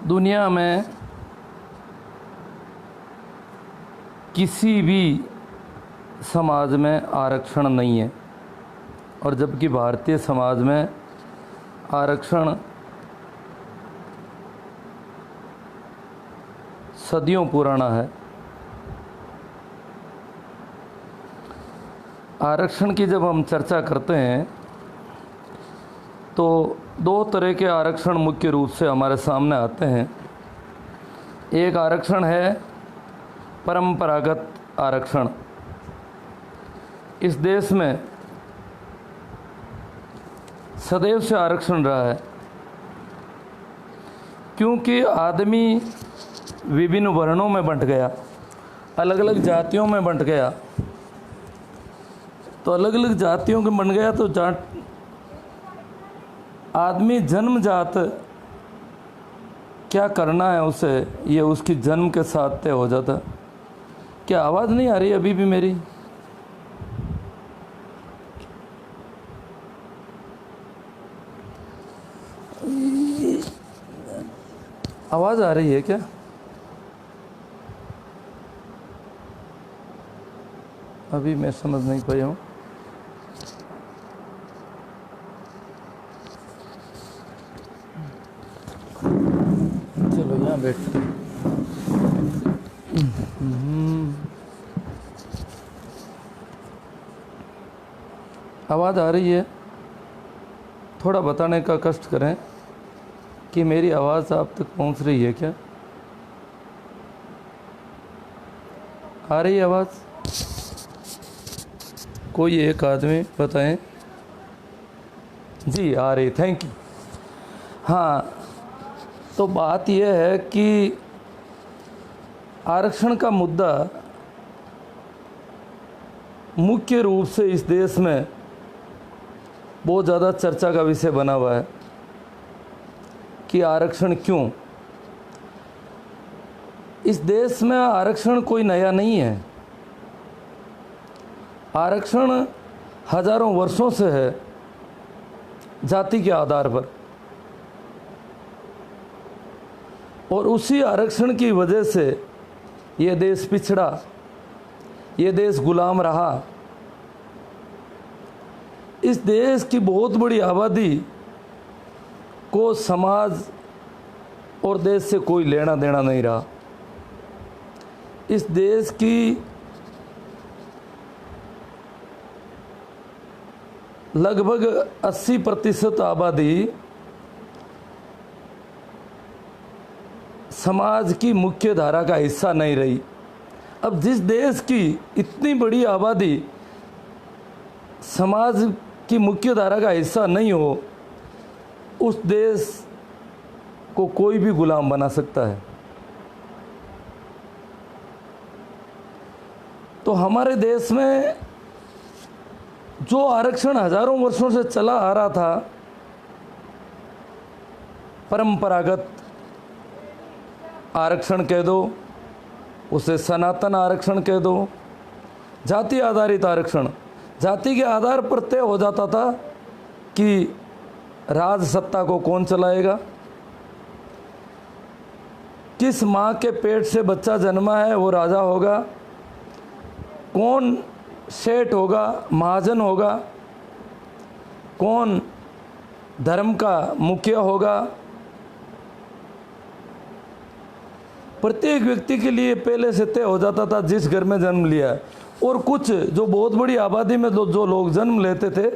दुनिया में किसी भी समाज में आरक्षण नहीं है, और जबकि भारतीय समाज में आरक्षण सदियों पुराना है। आरक्षण की जब हम चर्चा करते हैं तो दो तरह के आरक्षण मुख्य रूप से हमारे सामने आते हैं। एक आरक्षण है परंपरागत आरक्षण। इस देश में सदैव से आरक्षण रहा है, क्योंकि आदमी विभिन्न वर्णों में बंट गया, अलग अलग जातियों में बंट गया। तो अलग अलग जातियों के बन गया तो आदमी जन्मजात क्या करना है उसे, ये उसकी जन्म के साथ तय हो जाता। क्या आवाज़ नहीं आ रही अभी भी मेरी? आवाज़ आ रही है क्या? अभी मैं समझ नहीं पाया हूँ। चलो यहाँ बैठ। आवाज़ आ रही है? थोड़ा बताने का कष्ट करें कि मेरी आवाज़ आप तक पहुँच रही है क्या? आ रही है आवाज़? कोई एक आदमी बताएं। जी आ रही, थैंक यू। हाँ, तो बात यह है कि आरक्षण का मुद्दा मुख्य रूप से इस देश में बहुत ज़्यादा चर्चा का विषय बना हुआ है कि आरक्षण क्यों। इस देश में आरक्षण कोई नया नहीं है। आरक्षण हजारों वर्षों से है, जाति के आधार पर, और उसी आरक्षण की वजह से ये देश पिछड़ा, ये देश गुलाम रहा। इस देश की बहुत बड़ी आबादी को समाज और देश से कोई लेना देना नहीं रहा। इस देश की लगभग 80% आबादी समाज की मुख्य धारा का हिस्सा नहीं रही। अब जिस देश की इतनी बड़ी आबादी समाज की मुख्य धारा का हिस्सा नहीं हो, उस देश को कोई भी गुलाम बना सकता है। तो हमारे देश में जो आरक्षण हजारों वर्षों से चला आ रहा था, परंपरागत आरक्षण कह दो, उसे सनातन आरक्षण कह दो, जाति आधारित आरक्षण, जाति के आधार पर तय हो जाता था कि राज सत्ता को कौन चलाएगा, किस माँ के पेट से बच्चा जन्मा है वो राजा होगा, कौन सेठ होगा, महाजन होगा, कौन धर्म का मुखिया होगा। प्रत्येक व्यक्ति के लिए पहले से तय हो जाता था जिस घर में जन्म लिया है। और कुछ जो बहुत बड़ी आबादी में जो लोग जन्म लेते थे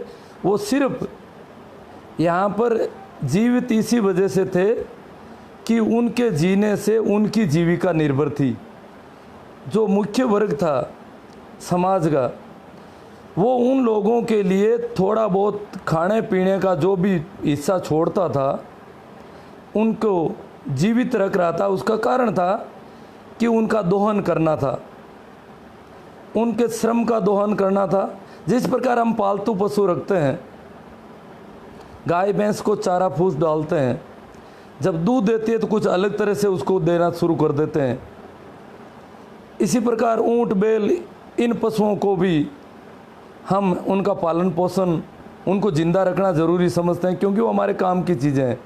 वो सिर्फ यहाँ पर जीवित इसी वजह से थे कि उनके जीने से उनकी जीविका निर्भर थी। जो मुख्य वर्ग था समाज का, वो उन लोगों के लिए थोड़ा बहुत खाने पीने का जो भी हिस्सा छोड़ता था, उनको जीवित रख रहा था। उसका कारण था कि उनका दोहन करना था, उनके श्रम का दोहन करना था। जिस प्रकार हम पालतू पशु रखते हैं, गाय भैंस को चारा फूस डालते हैं, जब दूध देती है तो कुछ अलग तरह से उसको देना शुरू कर देते हैं। इसी प्रकार ऊंट बैल, इन पशुओं को भी हम उनका पालन पोषण, उनको जिंदा रखना ज़रूरी समझते हैं, क्योंकि वो हमारे काम की चीज़ें हैं।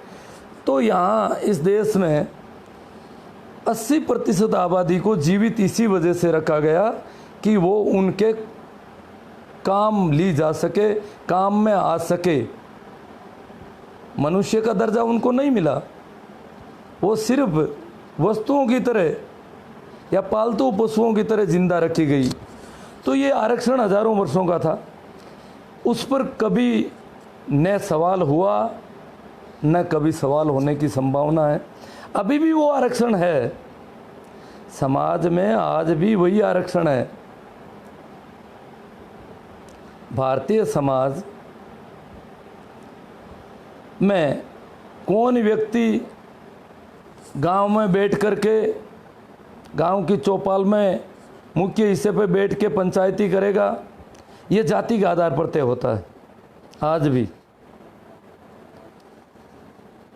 तो यहाँ इस देश में 80% आबादी को जीवित इसी वजह से रखा गया कि वो उनके काम ली जा सके, काम में आ सके। मनुष्य का दर्जा उनको नहीं मिला, वो सिर्फ वस्तुओं की तरह या पालतू पशुओं की तरह जिंदा रखी गई। तो ये आरक्षण हजारों वर्षों का था, उस पर कभी न सवाल हुआ न कभी सवाल होने की संभावना है। अभी भी वो आरक्षण है, समाज में आज भी वही आरक्षण है। भारतीय समाज में कौन व्यक्ति गांव में बैठ करके, गांव की चौपाल में मुख्य हिस्से पे बैठ के पंचायती करेगा, ये जाति के आधार पर तय होता है। आज भी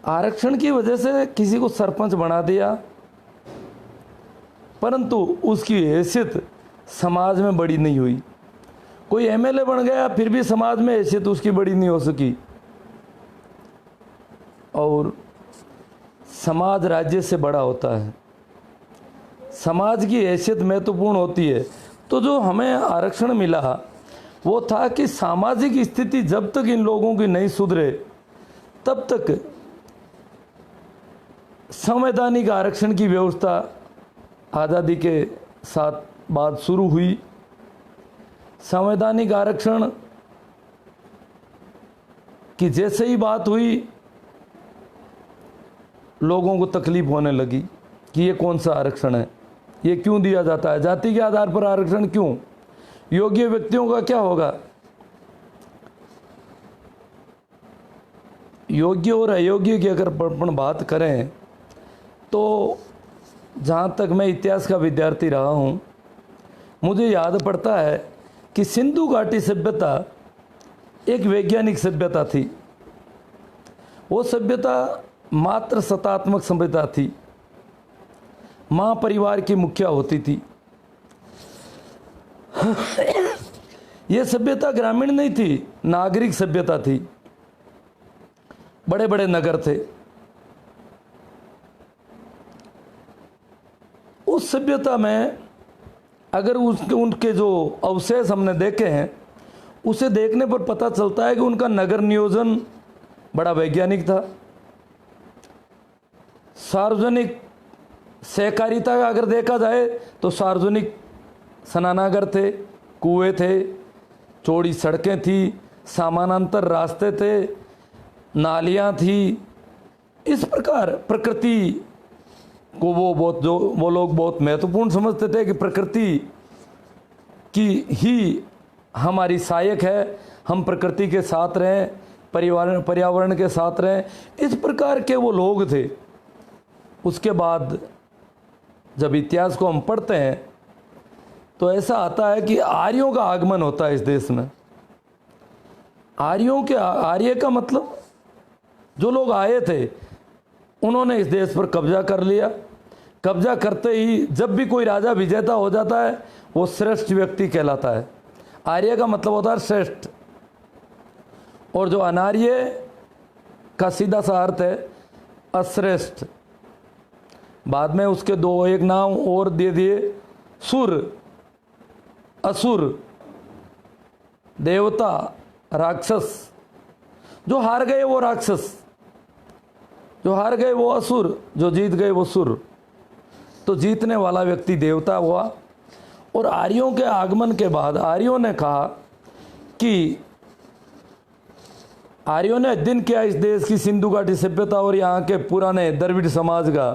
आरक्षण की वजह से किसी को सरपंच बना दिया, परंतु उसकी हैसियत समाज में बड़ी नहीं हुई। कोई एमएलए बन गया, फिर भी समाज में हैसियत उसकी बड़ी नहीं हो सकी। और समाज राज्य से बड़ा होता है, समाज की हैसियत महत्वपूर्ण होती है। तो जो हमें आरक्षण मिला वो था कि सामाजिक स्थिति जब तक इन लोगों की नहीं सुधरे तब तक संवैधानिक आरक्षण की व्यवस्था आज़ादी के साथ बाद शुरू हुई। संवैधानिक आरक्षण की जैसे ही बात हुई, लोगों को तकलीफ होने लगी कि ये कौन सा आरक्षण है, ये क्यों दिया जाता है, जाति के आधार पर आरक्षण क्यों, योग्य व्यक्तियों का क्या होगा। योग्य और अयोग्य की अगर अपन बात करें तो जहाँ तक मैं इतिहास का विद्यार्थी रहा हूँ, मुझे याद पड़ता है कि सिंधु घाटी सभ्यता एक वैज्ञानिक सभ्यता थी। वो सभ्यता मात्र सत्तात्मक सभ्यता थी, माँ परिवार की मुखिया होती थी। ये सभ्यता ग्रामीण नहीं थी, नागरिक सभ्यता थी। बड़े बड़े नगर थे। उस सभ्यता में अगर उनके जो अवशेष हमने देखे हैं, उसे देखने पर पता चलता है कि उनका नगर नियोजन बड़ा वैज्ञानिक था। सार्वजनिक सहकारिता का अगर देखा जाए तो सार्वजनिक स्नानागार थे, कुएं थे, चौड़ी सड़कें थी, समानांतर रास्ते थे, नालियां थी। इस प्रकार प्रकृति को वो लोग बहुत महत्वपूर्ण समझते थे कि प्रकृति की ही हमारी सहायक है, हम प्रकृति के साथ रहें, पर्यावरण के साथ रहें। इस प्रकार के वो लोग थे। उसके बाद जब इतिहास को हम पढ़ते हैं तो ऐसा आता है कि आर्यों का आगमन होता है इस देश में। आर्य का मतलब जो लोग आए थे उन्होंने इस देश पर कब्जा कर लिया। कब्जा करते ही जब भी कोई राजा विजेता हो जाता है वो श्रेष्ठ व्यक्ति कहलाता है। आर्य का मतलब होता है श्रेष्ठ, और जो अनार्य का सीधा सा अर्थ है अश्रेष्ठ। बाद में उसके दो एक नाम और दे दिए, सुर, असुर, देवता, राक्षस। जो हार गए वो राक्षस, जो हार गए वो असुर, जो जीत गए वो सुर। तो जीतने वाला व्यक्ति देवता हुआ। और आर्यों के आगमन के बाद आर्यों ने कहा कि आर्यों ने अध्ययन किया इस देश की सिंधु घाटी सभ्यता और यहाँ के पुराने द्रविड़ समाज का।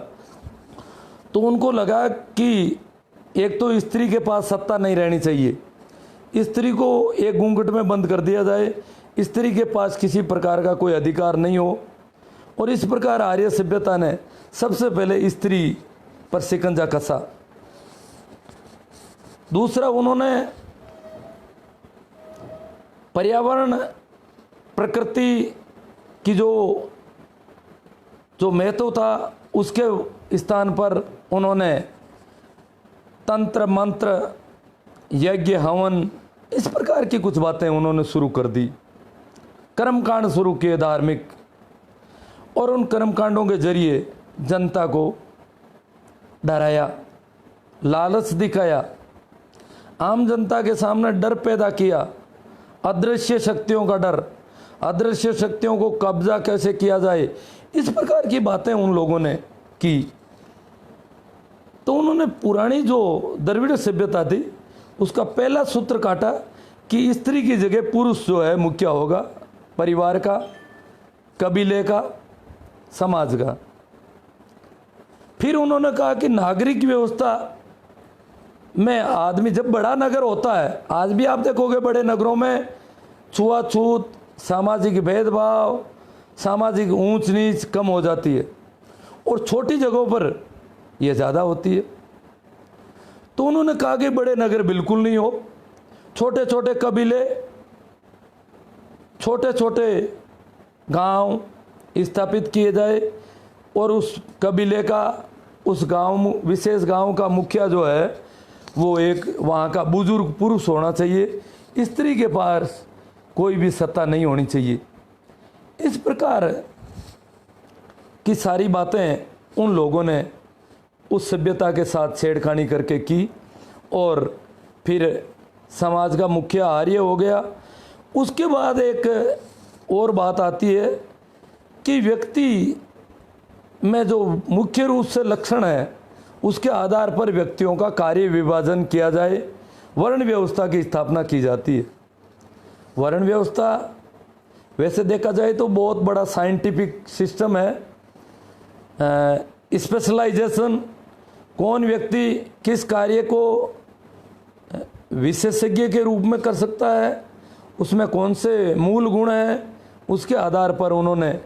तो उनको लगा कि एक तो स्त्री के पास सत्ता नहीं रहनी चाहिए, स्त्री को एक घूंघट में बंद कर दिया जाए, स्त्री के पास किसी प्रकार का कोई अधिकार नहीं हो। और इस प्रकार आर्य सभ्यता ने सबसे पहले स्त्री पर शिकंजा कसा। दूसरा, उन्होंने पर्यावरण, प्रकृति की जो महत्व था उसके स्थान पर उन्होंने तंत्र मंत्र, यज्ञ, हवन, इस प्रकार की कुछ बातें उन्होंने शुरू कर दी। कर्मकांड शुरू किए धार्मिक, और उन कर्मकांडों के जरिए जनता को डराया, लालच दिखाया, आम जनता के सामने डर पैदा किया, अदृश्य शक्तियों का डर, अदृश्य शक्तियों को कब्जा कैसे किया जाए, इस प्रकार की बातें उन लोगों ने की। तो उन्होंने पुरानी जो द्रविड़ सभ्यता थी उसका पहला सूत्र काटा कि स्त्री की जगह पुरुष जो है मुखिया होगा, परिवार का, कबीले का, समाज का। फिर उन्होंने कहा कि नागरिक व्यवस्था में आदमी जब बड़ा नगर होता है, आज भी आप देखोगे बड़े नगरों में छुआछूत, सामाजिक भेदभाव, सामाजिक ऊंच नीच कम हो जाती है और छोटी जगहों पर यह ज़्यादा होती है। तो उन्होंने कहा कि बड़े नगर बिल्कुल नहीं हो, छोटे छोटे कबीले, छोटे छोटे गांव स्थापित किए जाए और उस कबीले का, उस गांव, विशेष गांव का मुखिया जो है वो एक वहाँ का बुजुर्ग पुरुष होना चाहिए, स्त्री के पास कोई भी सत्ता नहीं होनी चाहिए। इस प्रकार की सारी बातें उन लोगों ने उस सभ्यता के साथ छेड़खानी करके की और फिर समाज का मुखिया आर्य हो गया। उसके बाद एक और बात आती है कि व्यक्ति में जो मुख्य रूप से लक्षण है उसके आधार पर व्यक्तियों का कार्य विभाजन किया जाए, वर्ण व्यवस्था की स्थापना की जाती है। वर्ण व्यवस्था वैसे देखा जाए तो बहुत बड़ा साइंटिफिक सिस्टम है। स्पेशलाइजेशन, कौन व्यक्ति किस कार्य को विशेषज्ञ के रूप में कर सकता है, उसमें कौन से मूल गुण हैं, उसके आधार पर उन्होंने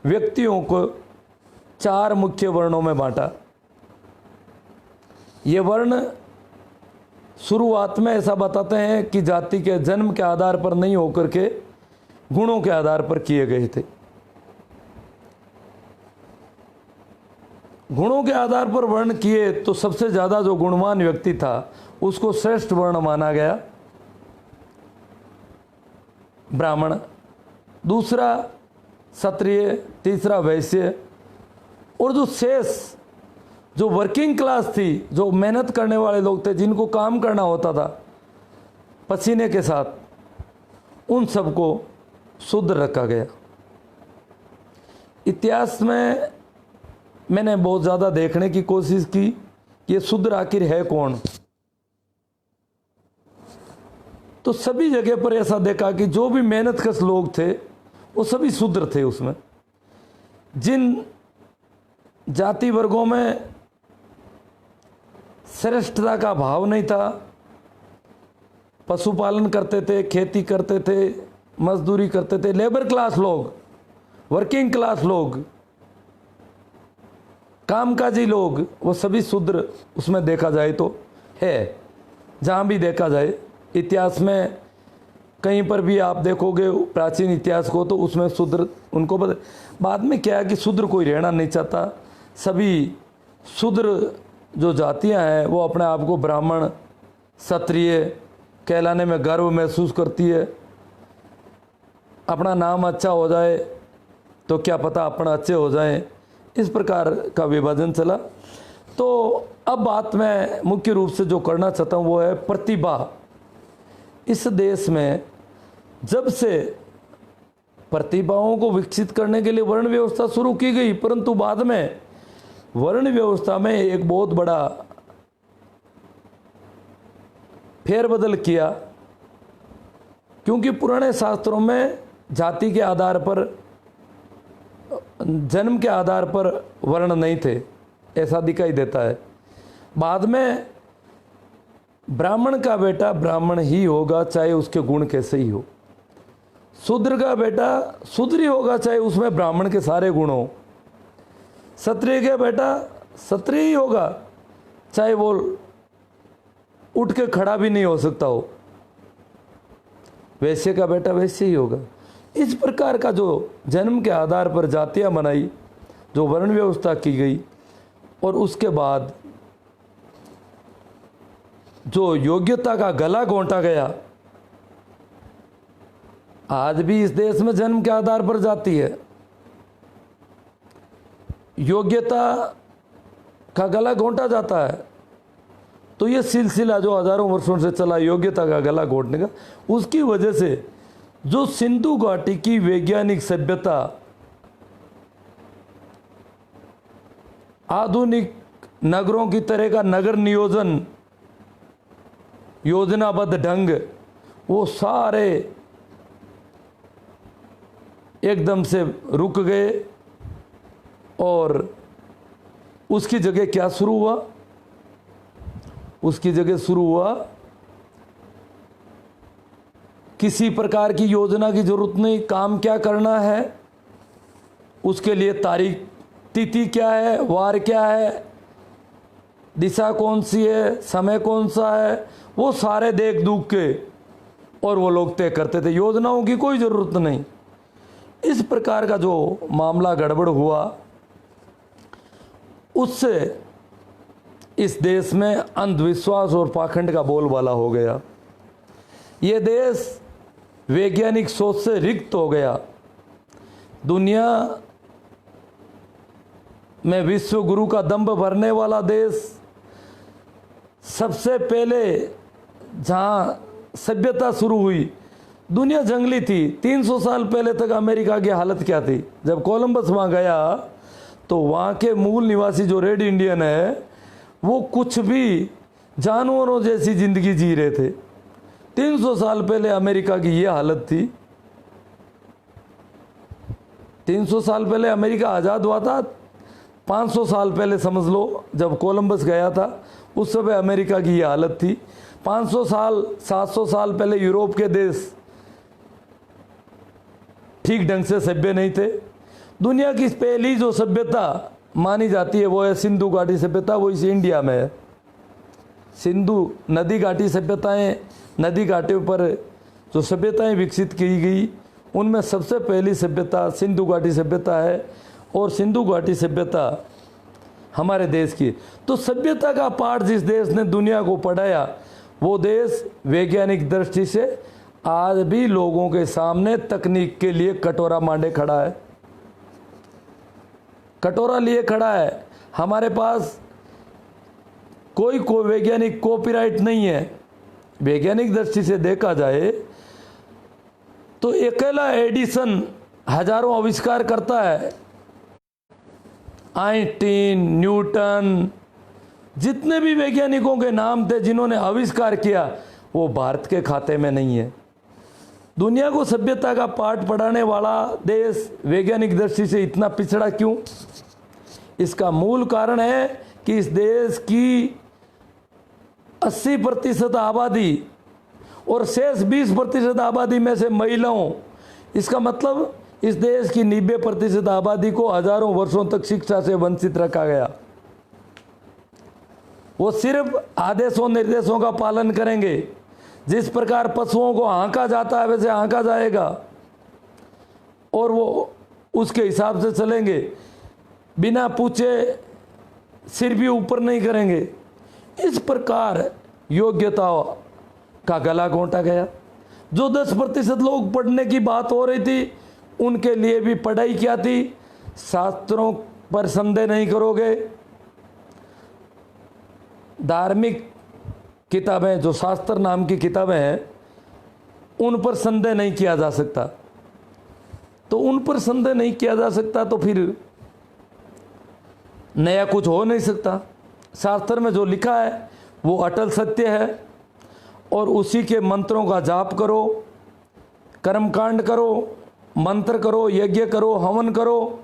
व्यक्तियों को 4 मुख्य वर्णों में बांटा। ये वर्ण शुरुआत में ऐसा बताते हैं कि जाति के जन्म के आधार पर नहीं होकर के गुणों के आधार पर किए गए थे। गुणों के आधार पर वर्ण किए तो सबसे ज़्यादा जो गुणवान व्यक्ति था उसको श्रेष्ठ वर्ण माना गया, ब्राह्मण, दूसरा क्षत्रिय, तीसरा वैश्य, और जो शेष जो वर्किंग क्लास थी, जो मेहनत करने वाले लोग थे, जिनको काम करना होता था पसीने के साथ, उन सबको शूद्र रखा गया। इतिहास में मैंने बहुत ज़्यादा देखने की कोशिश की ये शूद्र आखिर है कौन। तो सभी जगह पर ऐसा देखा कि जो भी मेहनतकश लोग थे वो सभी शूद्र थे। उसमें जिन जाति वर्गों में श्रेष्ठता का भाव नहीं था, पशुपालन करते थे, खेती करते थे, मजदूरी करते थे, लेबर क्लास लोग, वर्किंग क्लास लोग, कामकाजी लोग, वो सभी शूद्र उसमें देखा जाए तो है। जहाँ भी देखा जाए इतिहास में कहीं पर भी आप देखोगे प्राचीन इतिहास को तो उसमें शूद्र उनको बाद में क्या है कि शूद्र कोई रहना नहीं चाहता। सभी शूद्र जो जातियां हैं वो अपने आप को ब्राह्मण, क्षत्रिय कहलाने में गर्व महसूस करती है। अपना नाम अच्छा हो जाए तो क्या पता अपना अच्छे हो जाए, इस प्रकार का विभाजन चला। तो अब बात मैं मुख्य रूप से जो करना चाहता हूँ वो है प्रतिभा। इस देश में जब से प्रतिभाओं को विकसित करने के लिए वर्ण व्यवस्था शुरू की गई, परंतु बाद में वर्ण व्यवस्था में एक बहुत बड़ा फेरबदल किया, क्योंकि पुराने शास्त्रों में जाति के आधार पर, जन्म के आधार पर वर्ण नहीं थे, ऐसा दिखाई देता है। बाद में ब्राह्मण का बेटा ब्राह्मण ही होगा चाहे उसके गुण कैसे ही हो, शूद्र का बेटा शूद्र ही होगा चाहे उसमें ब्राह्मण के सारे गुण हो, क्षत्रिय का बेटा क्षत्रिय ही होगा चाहे वो उठ के खड़ा भी नहीं हो सकता हो, वैश्य का बेटा वैश्य ही होगा। इस प्रकार का जो जन्म के आधार पर जातियां बनाई, जो वर्ण व्यवस्था की गई, और उसके बाद जो योग्यता का गला घोंटा गया। आज भी इस देश में जन्म के आधार पर जाती है, योग्यता का गला घोंटा जाता है। तो ये सिलसिला जो हजारों वर्षों से चला योग्यता का गला घोंटने का, उसकी वजह से जो सिंधु घाटी की वैज्ञानिक सभ्यता आधुनिक नगरों की तरह का नगर नियोजन, योजनाबद्ध ढंग, वो सारे एकदम से रुक गए। और उसकी जगह क्या शुरू हुआ? उसकी जगह शुरू हुआ किसी प्रकार की योजना की जरूरत नहीं, काम क्या करना है, उसके लिए तारीख तिथि क्या है, वार क्या है, दिशा कौन सी है, समय कौन सा है, वो सारे देख दूख के और वो लोग तय करते थे। योजनाओं की कोई ज़रूरत नहीं। इस प्रकार का जो मामला गड़बड़ हुआ, उससे इस देश में अंधविश्वास और पाखंड का बोलबाला हो गया। ये देश वैज्ञानिक सोच से रिक्त हो गया। दुनिया में विश्व गुरु का दंभ भरने वाला देश, सबसे पहले जहाँ सभ्यता शुरू हुई, दुनिया जंगली थी। 300 साल पहले तक अमेरिका की हालत क्या थी? जब कोलंबस वहाँ गया तो वहाँ के मूल निवासी जो रेड इंडियन है, वो कुछ भी जानवरों जैसी जिंदगी जी रहे थे। 300 साल पहले अमेरिका की ये हालत थी। 300 साल पहले अमेरिका आज़ाद हुआ था। 500 साल पहले समझ लो, जब कोलंबस गया था उस समय अमेरिका की ये हालत थी। 500 साल 700 साल पहले यूरोप के देश ठीक ढंग से सभ्य नहीं थे। दुनिया की पहली जो सभ्यता मानी जाती है वो है सिंधु घाटी सभ्यता, वो इस इंडिया में है। सिंधु नदी घाटी सभ्यताएं, नदी घाटियों पर जो सभ्यताएं विकसित की गई, उनमें सबसे पहली सभ्यता सिंधु घाटी सभ्यता है। और सिंधु घाटी सभ्यता हमारे देश की। तो सभ्यता का पाठ जिस देश ने दुनिया को पढ़ाया, वो देश वैज्ञानिक दृष्टि से आज भी लोगों के सामने तकनीक के लिए कटोरा मांडे खड़ा है। कटोरा लिए खड़ा है। हमारे पास कोई वैज्ञानिक कॉपीराइट नहीं है। वैज्ञानिक दृष्टि से देखा जाए तो अकेला एडिसन हजारों आविष्कार करता है। आइंस्टीन, न्यूटन, जितने भी वैज्ञानिकों के नाम थे जिन्होंने आविष्कार किया, वो भारत के खाते में नहीं है। दुनिया को सभ्यता का पाठ पढ़ाने वाला देश वैज्ञानिक दृष्टि से इतना पिछड़ा क्यों? इसका मूल कारण है कि इस देश की 80% आबादी और शेष 20% आबादी में से महिलाओं, इसका मतलब इस देश की 90% आबादी को हजारों वर्षों तक शिक्षा से वंचित रखा गया। वो सिर्फ आदेशों निर्देशों का पालन करेंगे। जिस प्रकार पशुओं को हाँका जाता है वैसे हाँका जाएगा और वो उसके हिसाब से चलेंगे। बिना पूछे सिर भी ऊपर नहीं करेंगे। इस प्रकार योग्यता का गला घोंटा गया। जो 10% लोग पढ़ने की बात हो रही थी, उनके लिए भी पढ़ाई क्या थी? शास्त्रों पर संदेह नहीं करोगे। धार्मिक किताबें, जो शास्त्र नाम की किताबें हैं, उन पर संदेह नहीं किया जा सकता। तो उन पर संदेह नहीं किया जा सकता तो फिर नया कुछ हो नहीं सकता। शास्त्र में जो लिखा है वो अटल सत्य है और उसी के मंत्रों का जाप करो, कर्मकांड करो, मंत्र करो, यज्ञ करो, हवन करो।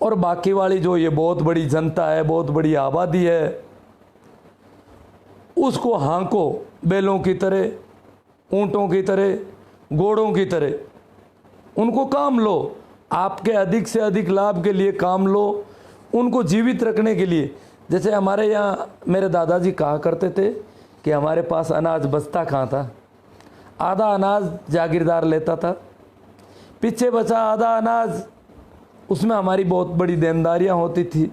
और बाकी वाली जो ये बहुत बड़ी जनता है, बहुत बड़ी आबादी है, उसको हाँको बैलों की तरह, ऊंटों की तरह, घोड़ों की तरह। उनको काम लो, आपके अधिक से अधिक लाभ के लिए काम लो, उनको जीवित रखने के लिए। जैसे हमारे यहाँ मेरे दादाजी कहा करते थे कि हमारे पास अनाज बचता कहाँ था, आधा अनाज जागीरदार लेता था, पीछे बचा आधा अनाज, उसमें हमारी बहुत बड़ी देनदारियाँ होती थी।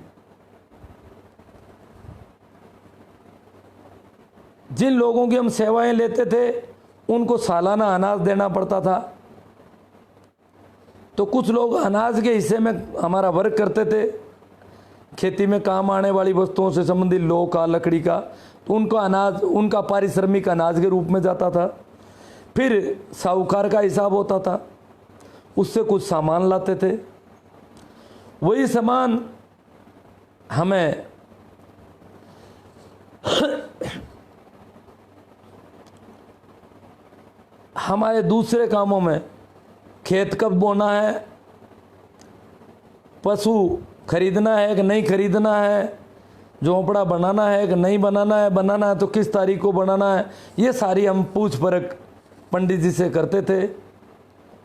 जिन लोगों की हम सेवाएं लेते थे उनको सालाना अनाज देना पड़ता था। तो कुछ लोग अनाज के हिस्से में हमारा वर्क करते थे, खेती में काम आने वाली वस्तुओं से संबंधित लोह का, लकड़ी का, तो उनका अनाज, उनका पारिश्रमिक अनाज के रूप में जाता था। फिर साहूकार का हिसाब होता था, उससे कुछ सामान लाते थे। वही सामान हमें हमारे दूसरे कामों में, खेत कब बोना है, पशु खरीदना है कि नहीं खरीदना है, झोंपड़ा बनाना है कि नहीं बनाना है तो किस तारीख को बनाना है, ये सारी हम पूछ परख पंडित जी से करते थे।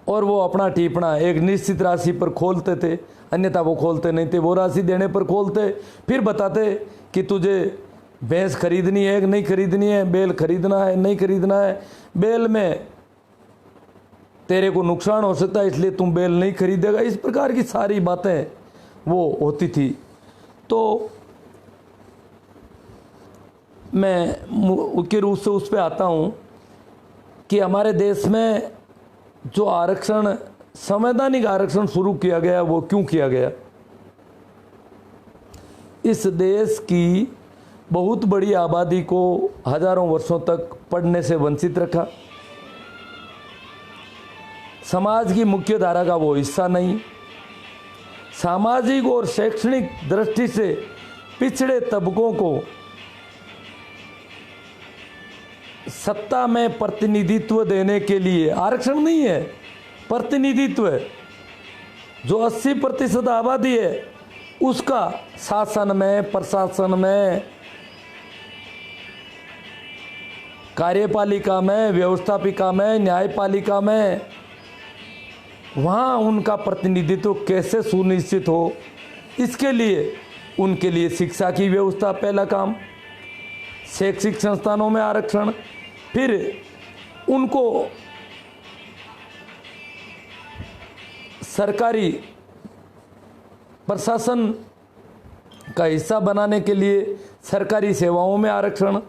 और वो अपना टिप्पणा एक निश्चित राशि पर खोलते थे, अन्यथा वो खोलते नहीं थे। वो राशि देने पर खोलते, फिर बताते कि तुझे भैंस खरीदनी है कि नहीं खरीदनी है, बैल खरीदना है नहीं खरीदना है, बैल में तेरे को नुकसान हो सकता है इसलिए तुम बैल नहीं खरीदेगा। इस प्रकार की सारी बातें वो होती थी। तो मैं मुख्य रूप से उस पर आता हूँ कि हमारे देश में जो आरक्षण, संवैधानिक आरक्षण शुरू किया गया, वो क्यों किया गया। इस देश की बहुत बड़ी आबादी को हजारों वर्षों तक पढ़ने से वंचित रखा। समाज की मुख्य धारा का वो हिस्सा नहीं। सामाजिक और शैक्षणिक दृष्टि से पिछड़े तबकों को सत्ता में प्रतिनिधित्व देने के लिए, आरक्षण नहीं है, प्रतिनिधित्व है। जो 80% आबादी है उसका शासन में, प्रशासन में, कार्यपालिका में, व्यवस्थापिका में, न्यायपालिका में, वहाँ उनका प्रतिनिधित्व कैसे सुनिश्चित हो, इसके लिए उनके लिए शिक्षा की व्यवस्था पहला काम, शैक्षिक संस्थानों में आरक्षण, फिर उनको सरकारी प्रशासन का हिस्सा बनाने के लिए सरकारी सेवाओं में आरक्षण,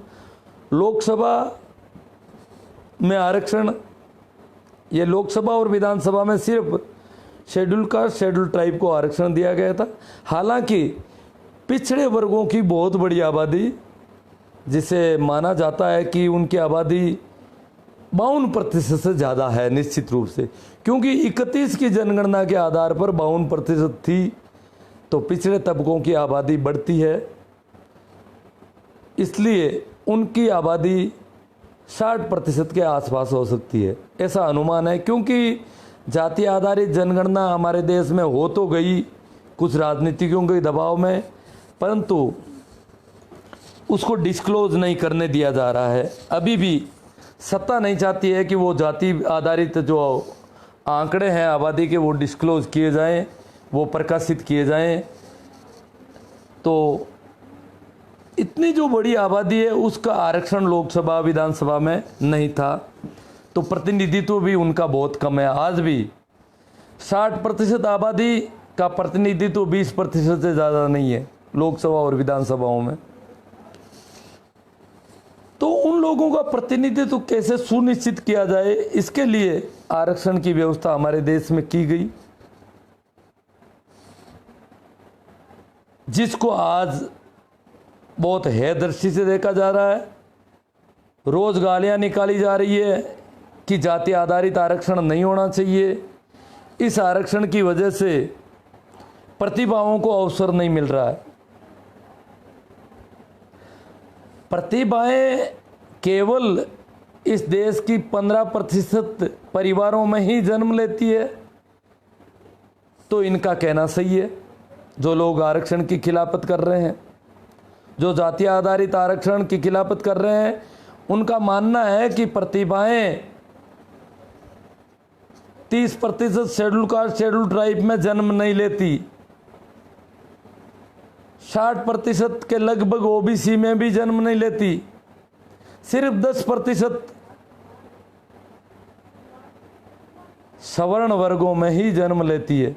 लोकसभा में आरक्षण। ये लोकसभा और विधानसभा में सिर्फ शेड्यूल कास्ट, शेड्यूल ट्राइब को आरक्षण दिया गया था। हालांकि पिछड़े वर्गों की बहुत बड़ी आबादी, जिसे माना जाता है कि उनकी आबादी 52% से ज़्यादा है निश्चित रूप से, क्योंकि 31 की जनगणना के आधार पर 52% थी, तो पिछड़े तबकों की आबादी बढ़ती है, इसलिए उनकी आबादी 60% के आसपास हो सकती है, ऐसा अनुमान है। क्योंकि जाति आधारित जनगणना हमारे देश में हो तो गई कुछ राजनीतिकों के दबाव में, परंतु उसको डिस्क्लोज नहीं करने दिया जा रहा है। अभी भी सत्ता नहीं चाहती है कि वो जाति आधारित जो आंकड़े हैं आबादी के वो डिस्क्लोज किए जाएं, वो प्रकाशित किए जाएं। तो इतनी जो बड़ी आबादी है उसका आरक्षण लोकसभा विधानसभा में नहीं था, तो प्रतिनिधित्व भी उनका बहुत कम है। आज भी 60% आबादी का प्रतिनिधित्व 20% से ज़्यादा नहीं है लोकसभा और विधानसभाओं में। तो उन लोगों का प्रतिनिधित्व कैसे सुनिश्चित किया जाए, इसके लिए आरक्षण की व्यवस्था हमारे देश में की गई, जिसको आज बहुत हैदर्शी से देखा जा रहा है। रोज गालियां निकाली जा रही है कि जाति आधारित आरक्षण नहीं होना चाहिए। इस आरक्षण की वजह से प्रतिभाओं को अवसर नहीं मिल रहा है। प्रतिभाएं केवल इस देश की 15% परिवारों में ही जन्म लेती है, तो इनका कहना सही है। जो लोग आरक्षण की खिलाफत कर रहे हैं, जो जाति आधारित आरक्षण की खिलाफत कर रहे हैं, उनका मानना है कि प्रतिभाएं 30% शेड्यूल कास्ट, शेड्यूल ट्राइब में जन्म नहीं लेती, 60% के लगभग ओबीसी में भी जन्म नहीं लेती, सिर्फ 10% सवर्ण वर्गों में ही जन्म लेती है।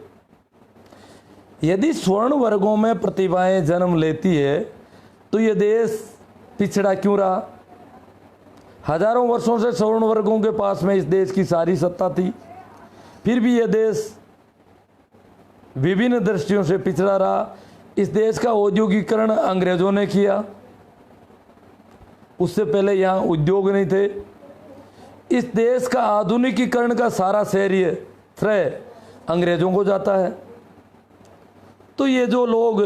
यदि स्वर्ण वर्गों में प्रतिभाएं जन्म लेती है तो ये देश पिछड़ा क्यों रहा। हजारों वर्षों से सवर्ण वर्गों के पास में इस देश की सारी सत्ता थी, फिर भी यह देश विभिन्न दृष्टियों से पिछड़ा रहा। इस देश का औद्योगिकरण अंग्रेजों ने किया, उससे पहले यहाँ उद्योग नहीं थे। इस देश का आधुनिकीकरण का सारा श्रेय अंग्रेजों को जाता है। तो ये जो लोग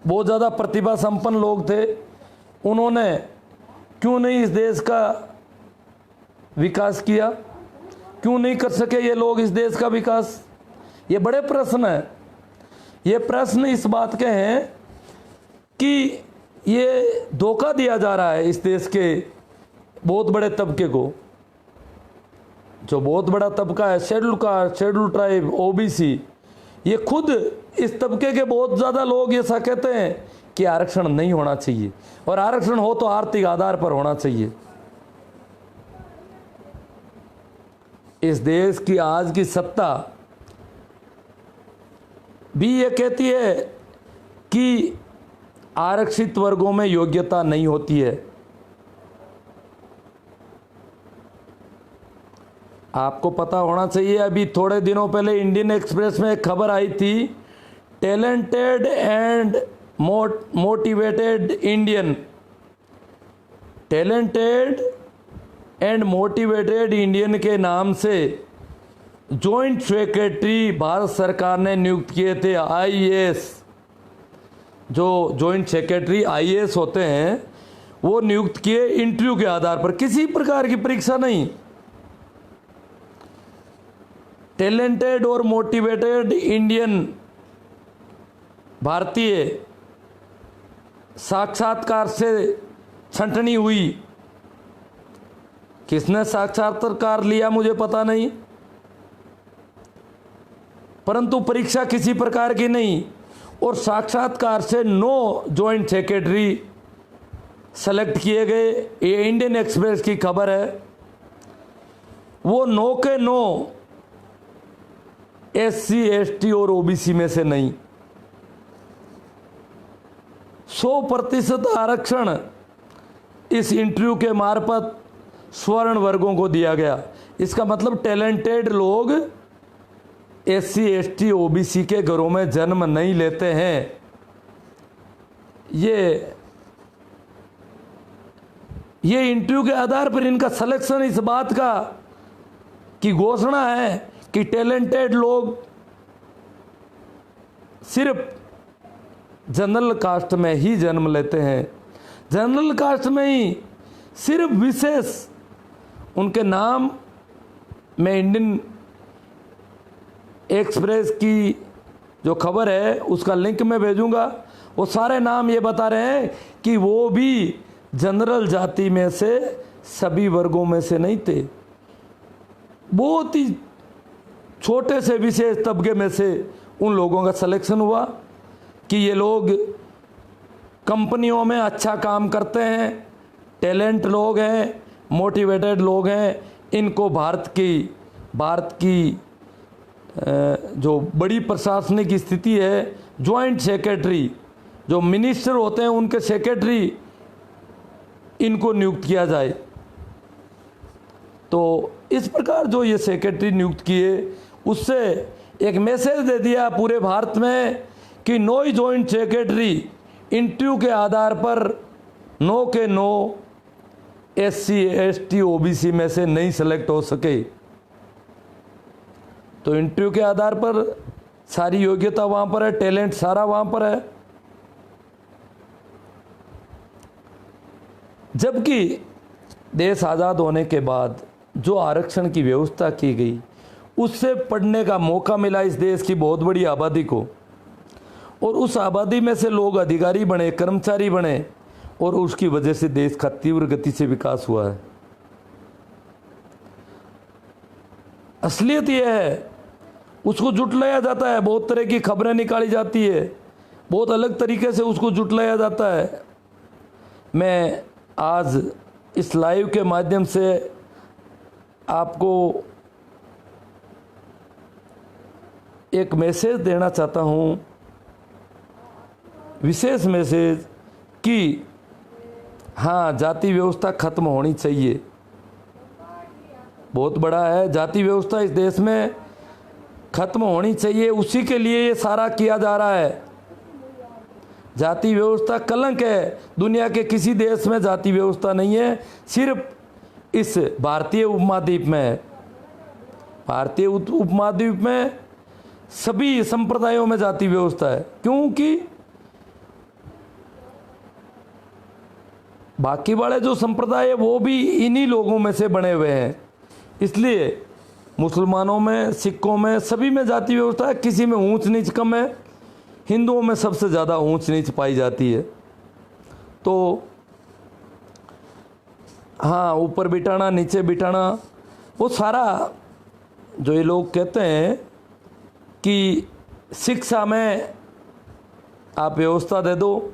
बहुत ज़्यादा प्रतिभा संपन्न लोग थे, उन्होंने क्यों नहीं इस देश का विकास किया? क्यों नहीं कर सके ये लोग इस देश का विकास? ये बड़े प्रश्न हैं। ये प्रश्न इस बात के हैं कि ये धोखा दिया जा रहा है इस देश के बहुत बड़े तबके को। जो बहुत बड़ा तबका है, schedule caste, schedule tribe, OBC, ये खुद इस तबके के बहुत ज़्यादा लोग ये ऐसा कहते हैं कि आरक्षण नहीं होना चाहिए, और आरक्षण हो तो आर्थिक आधार पर होना चाहिए। इस देश की आज की सत्ता भी ये कहती है कि आरक्षित वर्गों में योग्यता नहीं होती है। आपको पता होना चाहिए, अभी थोड़े दिनों पहले इंडियन एक्सप्रेस में एक खबर आई थी, talented and motivated Indian, talented and motivated Indian के नाम से जॉइंट सेक्रेटरी भारत सरकार ने नियुक्त किए थे। आईएएस, जो जॉइंट सेक्रेटरी आईएएस होते हैं, वो नियुक्त किए इंटरव्यू के आधार पर, किसी प्रकार की परीक्षा नहीं। टैलेंटेड और मोटिवेटेड इंडियन, भारतीय, साक्षात्कार से छंटनी हुई। किसने साक्षात्कार लिया मुझे पता नहीं, परंतु परीक्षा किसी प्रकार की नहीं, और साक्षात्कार से 9 जॉइंट सेक्रेटरी सेलेक्ट किए गए। ये इंडियन एक्सप्रेस की खबर है। वो 9 के 9 एससी, एसटी और ओबीसी में से नहीं। 100% आरक्षण इस इंटरव्यू के मार्फत स्वर्ण वर्गों को दिया गया। इसका मतलब टैलेंटेड लोग एससी, एसटी, ओबीसी के घरों में जन्म नहीं लेते हैं। ये इंटरव्यू के आधार पर इनका सिलेक्शन इस बात का की घोषणा है कि टैलेंटेड लोग सिर्फ जनरल कास्ट में ही जन्म लेते हैं। जनरल कास्ट में ही सिर्फ विशेष उनके नाम, मैं इंडियन एक्सप्रेस की जो खबर है उसका लिंक मैं भेजूंगा, वो सारे नाम ये बता रहे हैं कि वो भी जनरल जाति में से सभी वर्गों में से नहीं थे। बहुत ही छोटे से विशेष तबके में से उन लोगों का सिलेक्शन हुआ कि ये लोग कंपनियों में अच्छा काम करते हैं, टैलेंट लोग हैं, मोटिवेटेड लोग हैं, इनको भारत की जो बड़ी प्रशासनिक स्थिति है, जॉइंट सेक्रेटरी, जो मिनिस्टर होते हैं उनके सेक्रेटरी, इनको नियुक्त किया जाए। तो इस प्रकार जो ये सेक्रेटरी नियुक्त किए, उससे एक मैसेज दे दिया पूरे भारत में कि 9 जॉइंट सेक्रेटरी इंटरव्यू के आधार पर 9 के 9 एससी, एसटी, ओबीसी में से नहीं सेलेक्ट हो सके। तो इंटरव्यू के आधार पर सारी योग्यता वहां पर है, टैलेंट सारा वहां पर है। जबकि देश आज़ाद होने के बाद जो आरक्षण की व्यवस्था की गई, उससे पढ़ने का मौका मिला इस देश की बहुत बड़ी आबादी को, और उस आबादी में से लोग अधिकारी बने, कर्मचारी बने, और उसकी वजह से देश का तीव्र गति से विकास हुआ है। असलियत यह है, उसको जुटलाया जाता है, बहुत तरह की खबरें निकाली जाती है, बहुत अलग तरीके से उसको जुटलाया जाता है। मैं आज इस लाइव के माध्यम से आपको एक मैसेज देना चाहता हूँ, विशेष मैसेज, कि हाँ, जाति व्यवस्था खत्म होनी चाहिए। बहुत बड़ा है, जाति व्यवस्था इस देश में खत्म होनी चाहिए, उसी के लिए ये सारा किया जा रहा है। जाति व्यवस्था कलंक है। दुनिया के किसी देश में जाति व्यवस्था नहीं है, सिर्फ इस भारतीय उपमहाद्वीप में है। भारतीय उपमहाद्वीप में सभी संप्रदायों में जाति व्यवस्था है, क्योंकि बाकी वाले जो संप्रदाय है वो भी इन्हीं लोगों में से बने हुए हैं। इसलिए मुसलमानों में, सिखों में, सभी में जाति व्यवस्था है। किसी में ऊंच नीच कम है, हिंदुओं में सबसे ज़्यादा ऊंच नीच पाई जाती है। तो हाँ, ऊपर बिठाना, नीचे बिठाना, वो सारा जो ये लोग कहते हैं कि शिक्षा में आप व्यवस्था दे दो।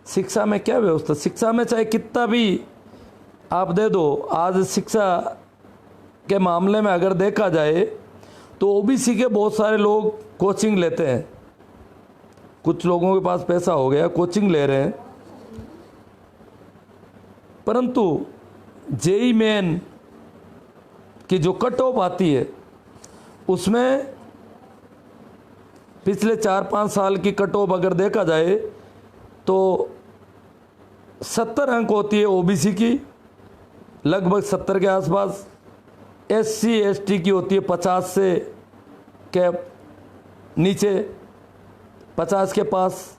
शिक्षा में क्या व्यवस्था? शिक्षा में चाहे कितना भी आप दे दो, आज शिक्षा के मामले में अगर देखा जाए तो ओबीसी के बहुत सारे लोग कोचिंग लेते हैं। कुछ लोगों के पास पैसा हो गया, कोचिंग ले रहे हैं, परंतु जेई मेन की जो कट ऑफ आती है उसमें पिछले 4-5 साल की कट ऑफ अगर देखा जाए तो 70 अंक होती है ओबीसी की, लगभग 70 के आसपास। एससी एसटी की होती है 50 से के नीचे, 50 के पास,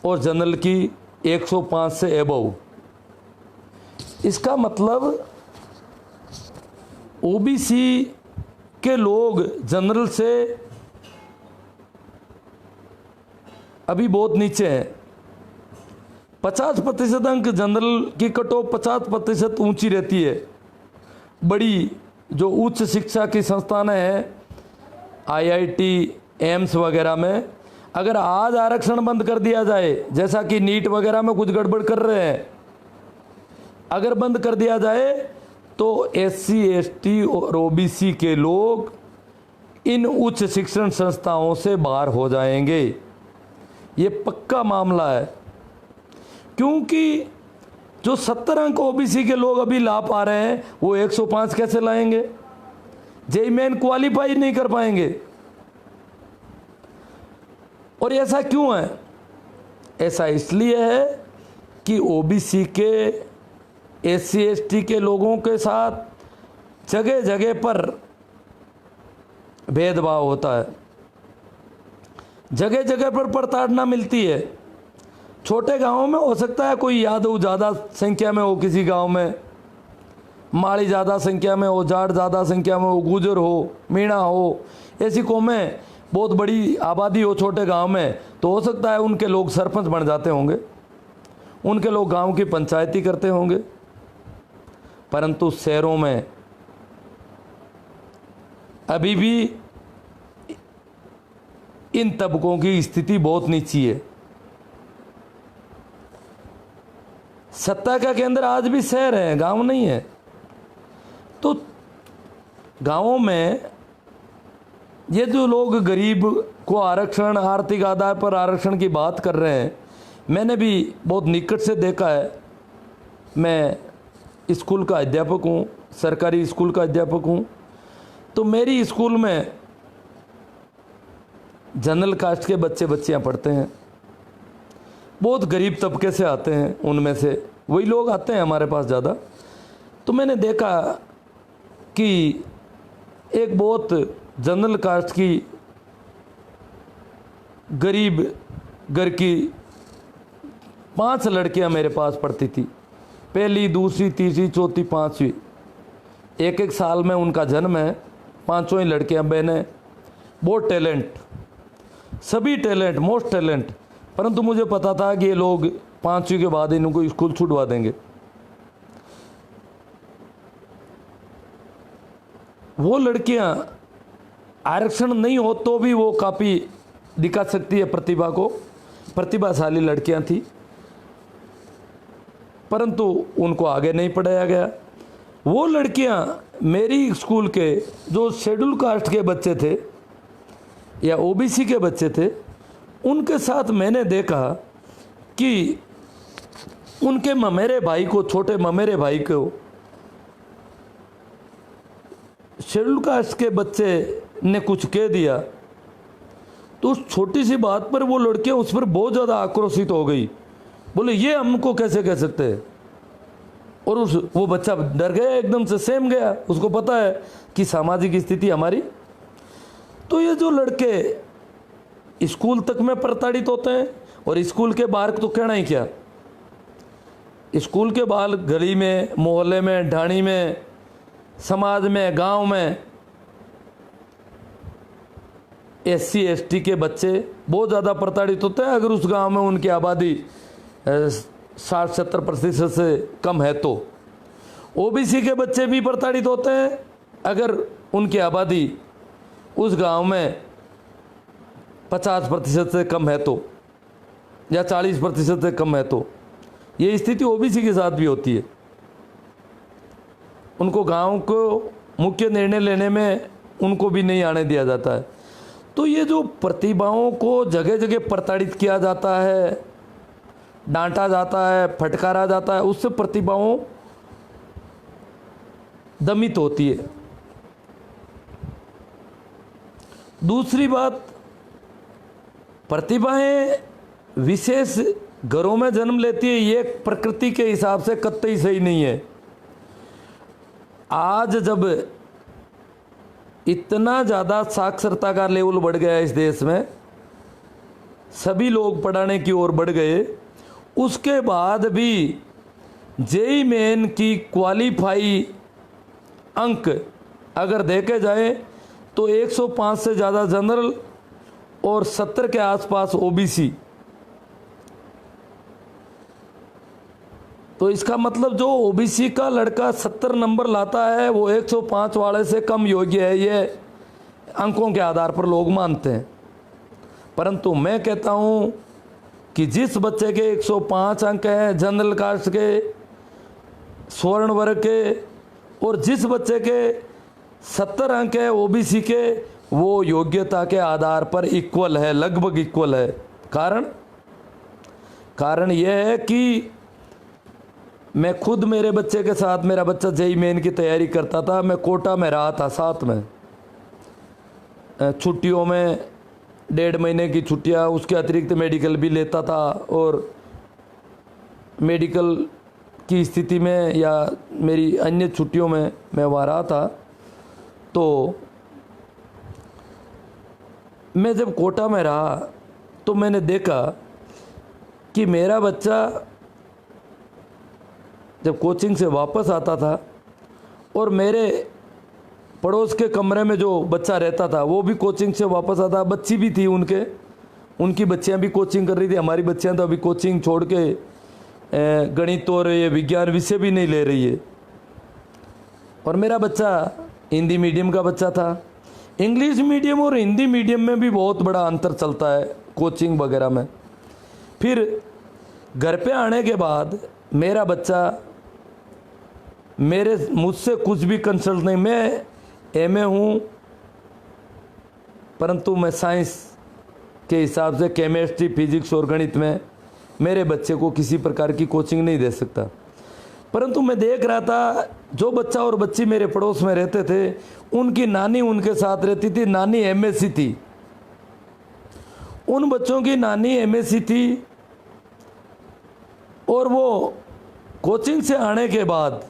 और जनरल की 105 से एबव। इसका मतलब ओबीसी के लोग जनरल से अभी बहुत नीचे हैं। 50% अंक जनरल की कट ऑफ 50% ऊंची रहती है। बड़ी जो उच्च शिक्षा की संस्थानें हैं, आईआईटी, एम्स वगैरह में, अगर आज आरक्षण बंद कर दिया जाए, जैसा कि नीट वगैरह में कुछ गड़बड़ कर रहे हैं, अगर बंद कर दिया जाए तो एससी एसटी और ओबीसी के लोग इन उच्च शिक्षण संस्थाओं से बाहर हो जाएंगे। ये पक्का मामला है, क्योंकि जो 70 अंक ओबीसी के लोग अभी ला पा रहे हैं वो 105 कैसे लाएंगे? जेई मेन क्वालिफाई नहीं कर पाएंगे। और ऐसा क्यों है? ऐसा इसलिए है कि ओबीसी के, एससी एसटी के लोगों के साथ जगह जगह पर भेदभाव होता है, जगह जगह पर प्रताड़ना मिलती है। छोटे गांवों में हो सकता है कोई यादव ज़्यादा संख्या में हो, किसी गांव में माड़ी ज़्यादा संख्या में हो, जाट ज़्यादा संख्या में हो, गुजर हो, मीणा हो, ऐसी कौमें बहुत बड़ी आबादी हो छोटे गांव में, तो हो सकता है उनके लोग सरपंच बन जाते होंगे, उनके लोग गांव की पंचायती करते होंगे। परंतु शहरों में अभी भी इन तबकों की स्थिति बहुत नीची है। सत्ता का केंद्र आज भी शहर है, गांव नहीं है। तो गांवों में ये जो लोग गरीब को आरक्षण, आर्थिक आधार पर आरक्षण की बात कर रहे हैं, मैंने भी बहुत निकट से देखा है। मैं स्कूल का अध्यापक हूँ, सरकारी स्कूल का अध्यापक हूँ। तो मेरी स्कूल में जनरल कास्ट के बच्चे बच्चियाँ पढ़ते हैं, बहुत गरीब तबके से आते हैं, उनमें से वही लोग आते हैं हमारे पास ज़्यादा। तो मैंने देखा कि एक बहुत जनरल कास्ट की गरीब घर की 5 लड़कियां मेरे पास पढ़ती थी, पहली, दूसरी, तीसरी, चौथी, 5वीं। एक साल में उनका जन्म है। 5 ही लड़कियां बहनें, बहुत टैलेंट, सभी टैलेंट, मोस्ट टैलेंट। परंतु मुझे पता था कि ये लोग 5वीं के बाद इनको स्कूल छुड़वा देंगे। वो लड़कियां आरक्षण नहीं हो तो भी वो काफ़ी दिखा सकती है प्रतिभा को, प्रतिभाशाली लड़कियां थी, परंतु उनको आगे नहीं पढ़ाया गया। वो लड़कियां मेरी स्कूल के जो शेड्यूल कास्ट के बच्चे थे या ओबीसी के बच्चे थे, उनके साथ मैंने देखा कि उनके ममेरे भाई को, छोटे ममेरे भाई को शेड्यूल कास्ट के बच्चे ने कुछ कह दिया, तो उस छोटी सी बात पर वो लड़के उस पर बहुत ज़्यादा आक्रोशित हो गई, बोले ये हमको कैसे कह सकते हैं। और वो बच्चा डर गया, एकदम से सहम गया, उसको पता है कि सामाजिक स्थिति हमारी। तो ये जो लड़के स्कूल तक में प्रताड़ित होते हैं और स्कूल के बाहर तो कहना ही क्या, स्कूल के बाहर गली में, मोहल्ले में, ढाणी में, समाज में, गांव में SC ST के बच्चे बहुत ज़्यादा प्रताड़ित होते हैं। अगर उस गांव में उनकी आबादी 60-70% से कम है तो OBC के बच्चे भी प्रताड़ित होते हैं अगर उनकी आबादी उस गांव में 50% से कम है तो, या 40% से कम है तो। ये स्थिति OBC के साथ भी होती है। उनको गांव को मुख्य निर्णय लेने में उनको भी नहीं आने दिया जाता है। तो ये जो प्रतिभाओं को जगह जगह प्रताड़ित किया जाता है, डांटा जाता है, फटकारा जाता है, उससे प्रतिभाओं दमित होती है। दूसरी बात, प्रतिभाएं विशेष घरों में जन्म लेती है, ये प्रकृति के हिसाब से कतई सही नहीं है। आज जब इतना ज़्यादा साक्षरता का लेवल बढ़ गया इस देश में, सभी लोग पढ़ाने की ओर बढ़ गए, उसके बाद भी JEE मेन की क्वालिफाई अंक अगर देखे जाए तो 105 से ज़्यादा जनरल और 70 के आसपास OBC। तो इसका मतलब जो OBC का लड़का 70 नंबर लाता है वो 105 वाले से कम योग्य है, ये अंकों के आधार पर लोग मानते हैं। परंतु मैं कहता हूँ कि जिस बच्चे के 105 अंक हैं जनरल कास्ट के, स्वर्ण वर्ग के, और जिस बच्चे के 70 अंक है OBC के, वो योग्यता के आधार पर इक्वल है, लगभग इक्वल है। कारण यह है कि मैं खुद मेरे बच्चे के साथ, मेरा बच्चा JEE मेन की तैयारी करता था, मैं कोटा में रहा था साथ में, छुट्टियों में 1.5 महीने की छुट्टियां, उसके अतिरिक्त मेडिकल भी लेता था। और मेडिकल की स्थिति में या मेरी अन्य छुट्टियों में मैं वहाँ रहा था। तो मैं जब कोटा में रहा तो मैंने देखा कि मेरा बच्चा जब कोचिंग से वापस आता था और मेरे पड़ोस के कमरे में जो बच्चा रहता था वो भी कोचिंग से वापस आता, बच्ची भी थी उनकी बच्चियां भी कोचिंग कर रही थी। हमारी बच्चियां तो अभी कोचिंग छोड़ के गणित और ये विज्ञान विषय भी नहीं ले रही है। और मेरा बच्चा हिंदी मीडियम का बच्चा था। इंग्लिश मीडियम और हिंदी मीडियम में भी बहुत बड़ा अंतर चलता है कोचिंग वगैरह में। फिर घर पे आने के बाद मेरा बच्चा मुझसे कुछ भी कंसल्ट नहीं, मैं MA हूँ परंतु मैं साइंस के हिसाब से केमिस्ट्री, फिजिक्स और गणित में मेरे बच्चे को किसी प्रकार की कोचिंग नहीं दे सकता। परंतु मैं देख रहा था जो बच्चा और बच्ची मेरे पड़ोस में रहते थे, उनकी नानी उनके साथ रहती थी, नानी MSc थी। उन बच्चों की नानी MSc थी और वो कोचिंग से आने के बाद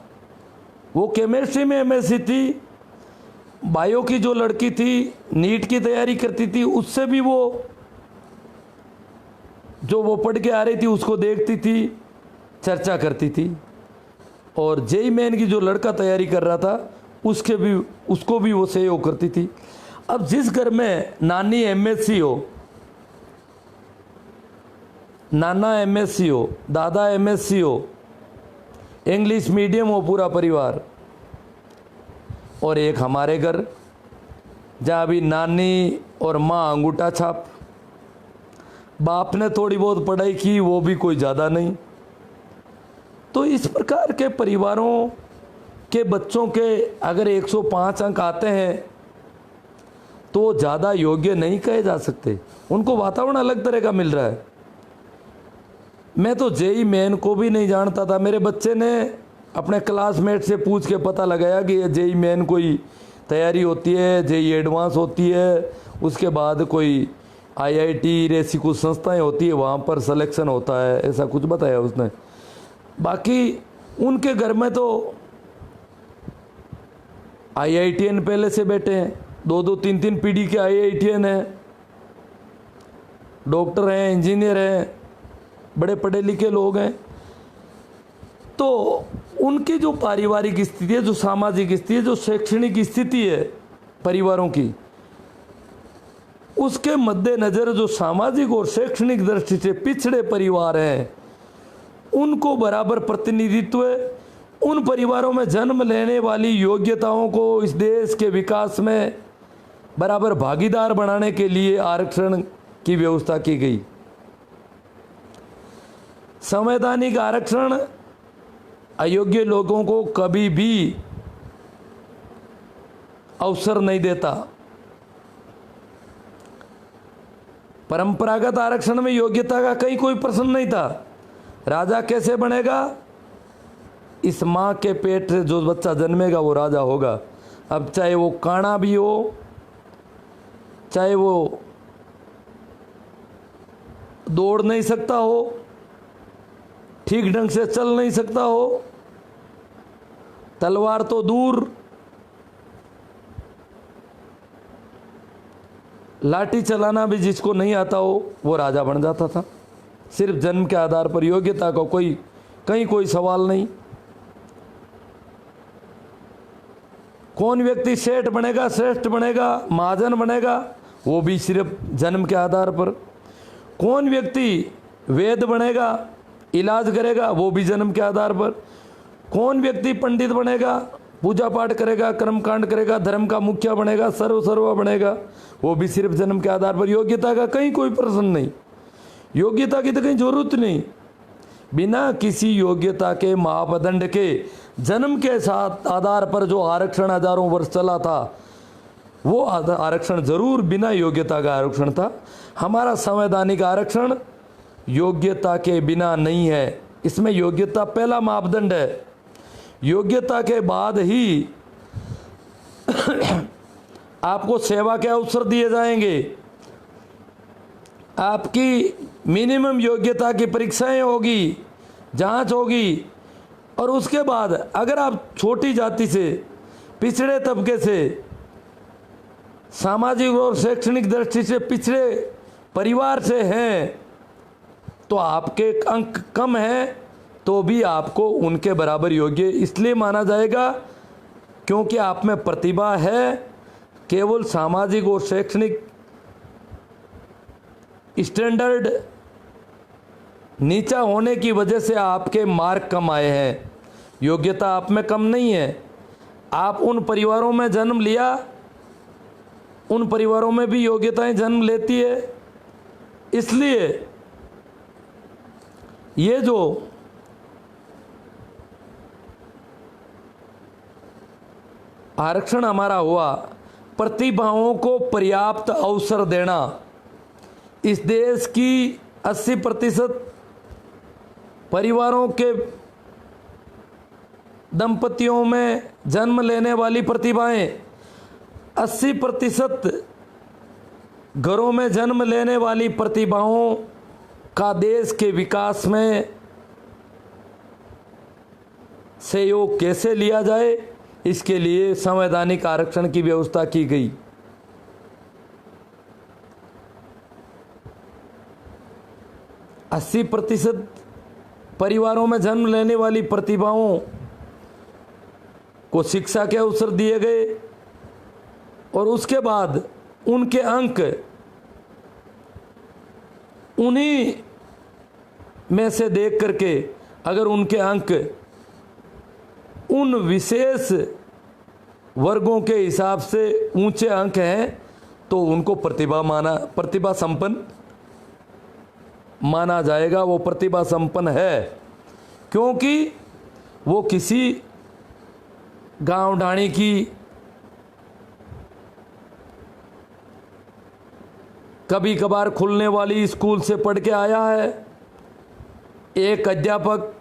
वो केमिस्ट्री में MSc थी। बायो की जो लड़की थी नीट की तैयारी करती थी, उससे भी वो जो वो पढ़ के आ रही थी उसको देखती थी, चर्चा करती थी। और JEE मेन की जो लड़का तैयारी कर रहा था उसको भी वो सहयोग करती थी। अब जिस घर में नानी MSc हो, नाना MSc हो, दादा MSc हो, इंग्लिश मीडियम हो पूरा परिवार, और एक हमारे घर जहाँ अभी नानी और माँ अंगूठा छाप, बाप ने थोड़ी बहुत पढ़ाई की वो भी कोई ज़्यादा नहीं। तो इस प्रकार के परिवारों के बच्चों के अगर 105 अंक आते हैं तो ज़्यादा योग्य नहीं कहे जा सकते, उनको वातावरण अलग तरह का मिल रहा है। मैं तो JEE मेन को भी नहीं जानता था, मेरे बच्चे ने अपने क्लासमेट से पूछ के पता लगाया कि ये JEE मेन कोई तैयारी होती है, JEE एडवांस होती है, उसके बाद कोई IIT जैसी कुछ संस्थाएं होती है, वहाँ पर सिलेक्शन होता है, ऐसा कुछ बताया उसने। बाकी उनके घर में तो IITN पहले से बैठे हैं, 2-2 3-3 पीढ़ी के IITN हैं, डॉक्टर हैं, इंजीनियर हैं, बड़े पढ़े लिखे लोग हैं। तो उनकी जो पारिवारिक स्थिति है, जो सामाजिक स्थिति है, जो शैक्षणिक स्थिति है परिवारों की, उसके मद्देनज़र जो सामाजिक और शैक्षणिक दृष्टि से पिछड़े परिवार हैं, उनको बराबर प्रतिनिधित्व, उन परिवारों में जन्म लेने वाली योग्यताओं को इस देश के विकास में बराबर भागीदार बनाने के लिए आरक्षण की व्यवस्था की गई। संवैधानिक आरक्षण अयोग्य लोगों को कभी भी अवसर नहीं देता। परंपरागत आरक्षण में योग्यता का कहीं कोई प्रश्न नहीं था। राजा कैसे बनेगा? इस माँ के पेट से जो बच्चा जन्मेगा वो राजा होगा। अब चाहे वो काना भी हो, चाहे वो दौड़ नहीं सकता हो, ठीक ढंग से चल नहीं सकता हो, तलवार तो दूर, लाठी चलाना भी जिसको नहीं आता हो वो राजा बन जाता था। सिर्फ जन्म के आधार पर, योग्यता का कहीं कोई सवाल नहीं। कौन व्यक्ति सेठ बनेगा, श्रेष्ठ बनेगा, महाजन बनेगा, वो भी सिर्फ जन्म के आधार पर। कौन व्यक्ति वेद बनेगा, इलाज करेगा, वो भी जन्म के आधार पर। कौन व्यक्ति पंडित बनेगा, पूजा पाठ करेगा, कर्मकांड करेगा, धर्म का मुखिया बनेगा, सर्वा बनेगा, वो भी सिर्फ जन्म के आधार पर। योग्यता का कहीं कोई प्रश्न नहीं, योग्यता की तो कहीं जरूरत नहीं। बिना किसी योग्यता के मापदंड के जन्म के साथ आधार पर जो आरक्षण हजारों वर्ष चला था, वो आरक्षण जरूर बिना योग्यता का आरक्षण था। हमारा संवैधानिक आरक्षण योग्यता के बिना नहीं है। इसमें योग्यता पहला मापदंड है। योग्यता के बाद ही आपको सेवा के अवसर दिए जाएंगे। आपकी मिनिमम योग्यता की परीक्षाएं होगी, जांच होगी, और उसके बाद अगर आप छोटी जाति से, पिछड़े तबके से, सामाजिक और शैक्षणिक दृष्टि से पिछड़े परिवार से हैं, तो आपके अंक कम हैं, तो भी आपको उनके बराबर योग्य इसलिए माना जाएगा क्योंकि आप में प्रतिभा है। केवल सामाजिक और शैक्षणिक स्टैंडर्ड नीचा होने की वजह से आपके मार्क कम आए हैं, योग्यता आप में कम नहीं है। आप उन परिवारों में जन्म लिया, उन परिवारों में भी योग्यताएं जन्म लेती है। इसलिए ये जो आरक्षण हमारा हुआ, प्रतिभाओं को पर्याप्त अवसर देना, इस देश की 80% परिवारों के दंपतियों में जन्म लेने वाली प्रतिभाएं, 80% घरों में जन्म लेने वाली प्रतिभाओं का देश के विकास में सहयोग कैसे लिया जाए, इसके लिए संवैधानिक आरक्षण की व्यवस्था की गई। अस्सी प्रतिशत परिवारों में जन्म लेने वाली प्रतिभाओं को शिक्षा के अवसर दिए गए, और उसके बाद उनके अंक उन्हीं में से देख करके, अगर उनके अंक उन विशेष वर्गों के हिसाब से ऊंचे अंक हैं, तो उनको प्रतिभा संपन्न माना जाएगा। वो प्रतिभा संपन्न है क्योंकि वो किसी गांव ढाणी की कभी कभार खुलने वाली स्कूल से पढ़ के आया है। एक अध्यापक,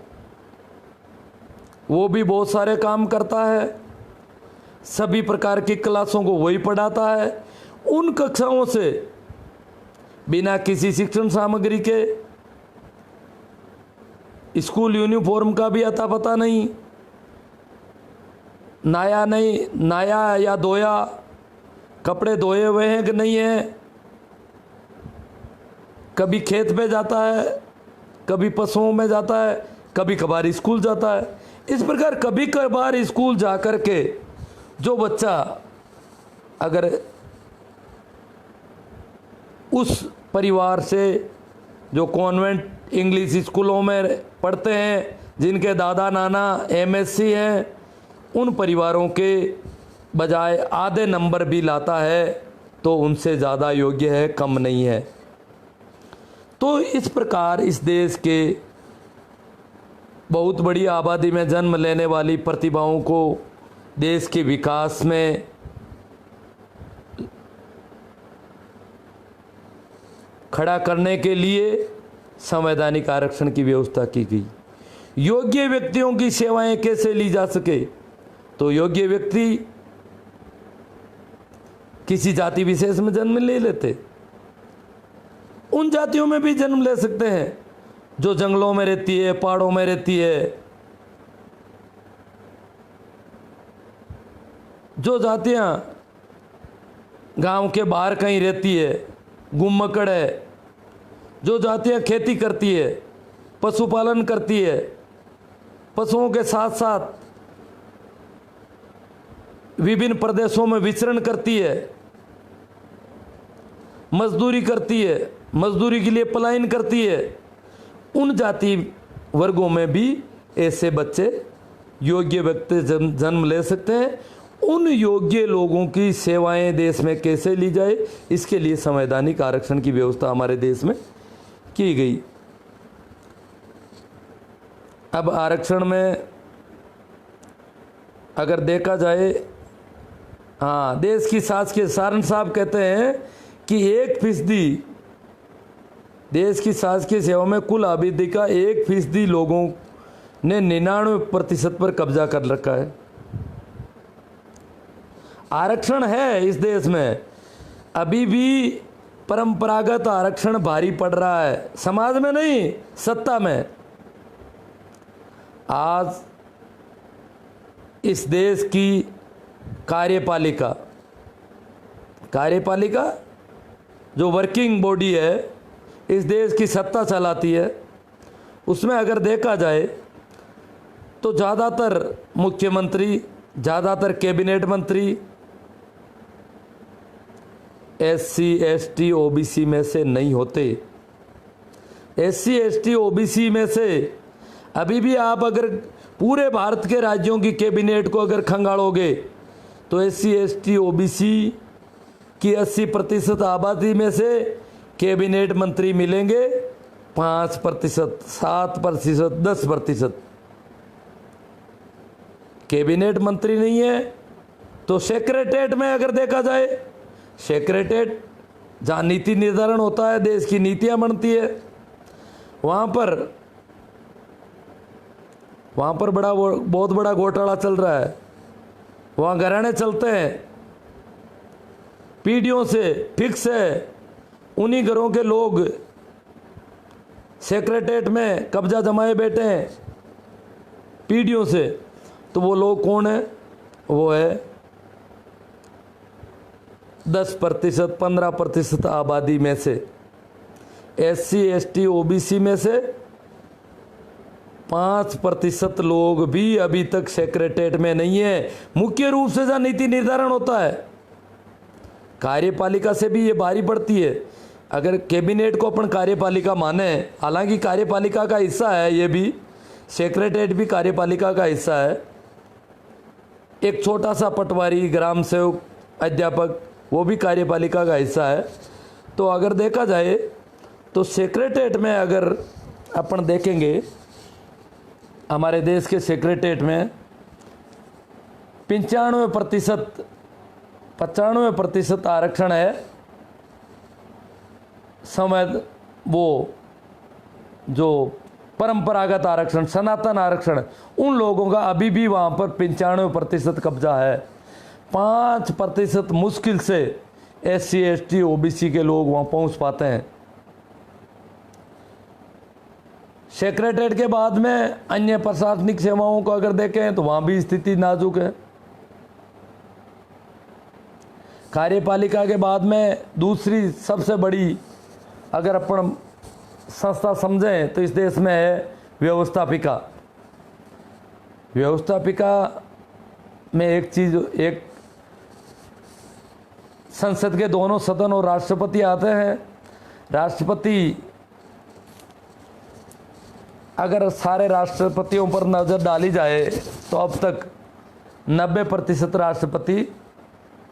वो भी बहुत सारे काम करता है, सभी प्रकार की क्लासों को वही पढ़ाता है। उन कक्षाओं से बिना किसी शिक्षण सामग्री के, स्कूल यूनिफॉर्म का भी अता पता नहीं, नाया या धोया, कपड़े धोए हुए हैं कि नहीं है, कभी खेत पे जाता है, कभी पशुओं में जाता है, कभी कभार स्कूल जाता है। इस प्रकार कभी कभार स्कूल जा कर के जो बच्चा अगर उस परिवार से जो कॉन्वेंट इंग्लिश स्कूलों में पढ़ते हैं, जिनके दादा नाना एमएससी हैं, उन परिवारों के बजाय आधे नंबर भी लाता है तो उनसे ज़्यादा योग्य है, कम नहीं है। तो इस प्रकार इस देश के बहुत बड़ी आबादी में जन्म लेने वाली प्रतिभाओं को देश के विकास में खड़ा करने के लिए संवैधानिक आरक्षण की व्यवस्था की गई। योग्य व्यक्तियों की सेवाएं कैसे ली जा सके, तो योग्य व्यक्ति किसी जाति विशेष में जन्म ले लेते, उन जातियों में भी जन्म ले सकते हैं जो जंगलों में रहती है, पहाड़ों में रहती है। जो जातियां गांव के बाहर कहीं रहती है, गुम्मकड़ है, जो जातियां खेती करती है, पशुपालन करती है, पशुओं के साथ साथ विभिन्न प्रदेशों में विचरण करती है, मजदूरी करती है, मजदूरी के लिए पलायन करती है, उन जाति वर्गों में भी ऐसे बच्चे योग्य व्यक्ति जन्म ले सकते हैं। उन योग्य लोगों की सेवाएं देश में कैसे ली जाए, इसके लिए संवैधानिक आरक्षण की व्यवस्था हमारे देश में की गई। अब आरक्षण में अगर देखा जाए, हाँ, देश की सास के सारण साहब कहते हैं कि 1% देश की शासकीय सेवा में कुल आबादी का 1% लोगों ने 99% पर कब्जा कर रखा है। आरक्षण है इस देश में, अभी भी परंपरागत आरक्षण भारी पड़ रहा है, समाज में नहीं, सत्ता में। आज इस देश की कार्यपालिका जो वर्किंग बॉडी है, इस देश की सत्ता चलाती है, उसमें अगर देखा जाए तो ज़्यादातर मुख्यमंत्री, ज़्यादातर कैबिनेट मंत्री SC ST OBC में से नहीं होते। SC ST OBC में से अभी भी आप अगर पूरे भारत के राज्यों की कैबिनेट को अगर खंगालोगे तो SC ST OBC की 80% आबादी में से कैबिनेट मंत्री मिलेंगे 5%, 7%, 10%। कैबिनेट मंत्री नहीं है तो सेक्रेटेरिएट में अगर देखा जाए, सेक्रेटेरिएट जहाँ नीति निर्धारण होता है, देश की नीतियाँ बनती है, वहाँ पर बहुत बड़ा घोटाला चल रहा है। वहाँ घराने चलते हैं, पीढ़ियों से फिक्स है, उन्हीं घरों के लोग सेक्रेटेरिएट में कब्जा जमाए बैठे हैं पीढ़ियों से। तो वो लोग कौन है? वो है 10%, 15% आबादी में से, SC ST OBC में से 5% लोग भी अभी तक सेक्रेटेरिएट में नहीं है। मुख्य रूप से जहाँ नीति निर्धारण होता है, कार्यपालिका से भी ये भारी पड़ती है। अगर कैबिनेट को अपन कार्यपालिका माने, हालांकि कार्यपालिका का हिस्सा है ये भी, सेक्रेटेरिएट भी कार्यपालिका का हिस्सा है। एक छोटा सा पटवारी, ग्राम सेवक, अध्यापक, वो भी कार्यपालिका का हिस्सा है। तो अगर देखा जाए तो सेक्रेटेरिएट में अगर अपन देखेंगे, हमारे देश के सेक्रेटेरिएट में 95% आरक्षण है। वो जो परंपरागत आरक्षण, सनातन आरक्षण, उन लोगों का अभी भी वहाँ पर 95% कब्जा है। 5% मुश्किल से SC ST OBC के लोग वहाँ पहुँच पाते हैं। सेक्रेटरीट के बाद में अन्य प्रशासनिक सेवाओं को अगर देखें तो वहाँ भी स्थिति नाजुक है। कार्यपालिका के बाद में दूसरी सबसे बड़ी अगर अपन संस्था समझें तो इस देश में है व्यवस्थापिका। व्यवस्थापिका में एक संसद के दोनों सदन और राष्ट्रपति आते हैं। राष्ट्रपति अगर सारे राष्ट्रपतियों पर नज़र डाली जाए तो अब तक 90% राष्ट्रपति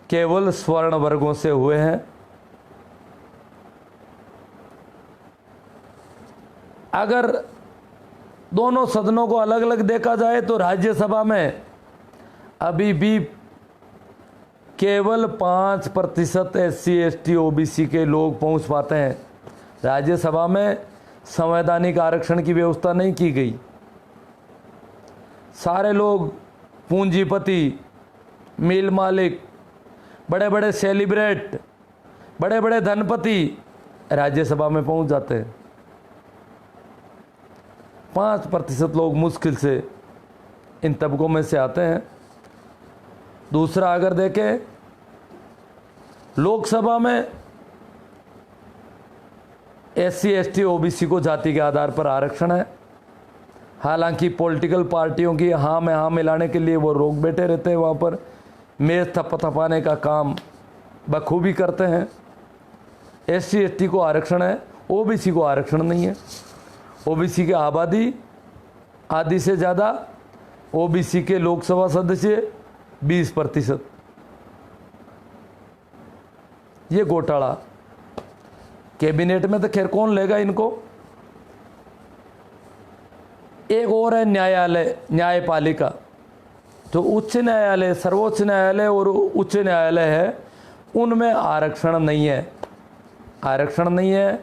केवल स्वर्ण वर्गों से हुए हैं। अगर दोनों सदनों को अलग अलग देखा जाए तो राज्यसभा में अभी भी केवल 5% SC ST OBC के लोग पहुंच पाते हैं। राज्यसभा में संवैधानिक आरक्षण की व्यवस्था नहीं की गई। सारे लोग पूंजीपति, मिल मालिक, बड़े बड़े सेलिब्रेट, बड़े बड़े धनपति राज्यसभा में पहुंच जाते हैं। 5% लोग मुश्किल से इन तबकों में से आते हैं। दूसरा अगर देखें लोकसभा में SC ST OBC को जाति के आधार पर आरक्षण है। हालांकि पॉलिटिकल पार्टियों की हाँ में हाँ मिलाने के लिए वो रोक बैठे रहते हैं, वहाँ पर मेज थपथपाने का काम बखूबी करते हैं। SC ST को आरक्षण है, OBC को आरक्षण नहीं है। OBC की आबादी आधी से ज़्यादा, OBC के लोकसभा सदस्य 20%। ये घोटाला कैबिनेट में तो खैर कौन लेगा इनको। एक और है न्यायालय, न्यायपालिका। तो उच्च न्यायालय, सर्वोच्च न्यायालय और उच्च न्यायालय है, उनमें आरक्षण नहीं है। आरक्षण नहीं है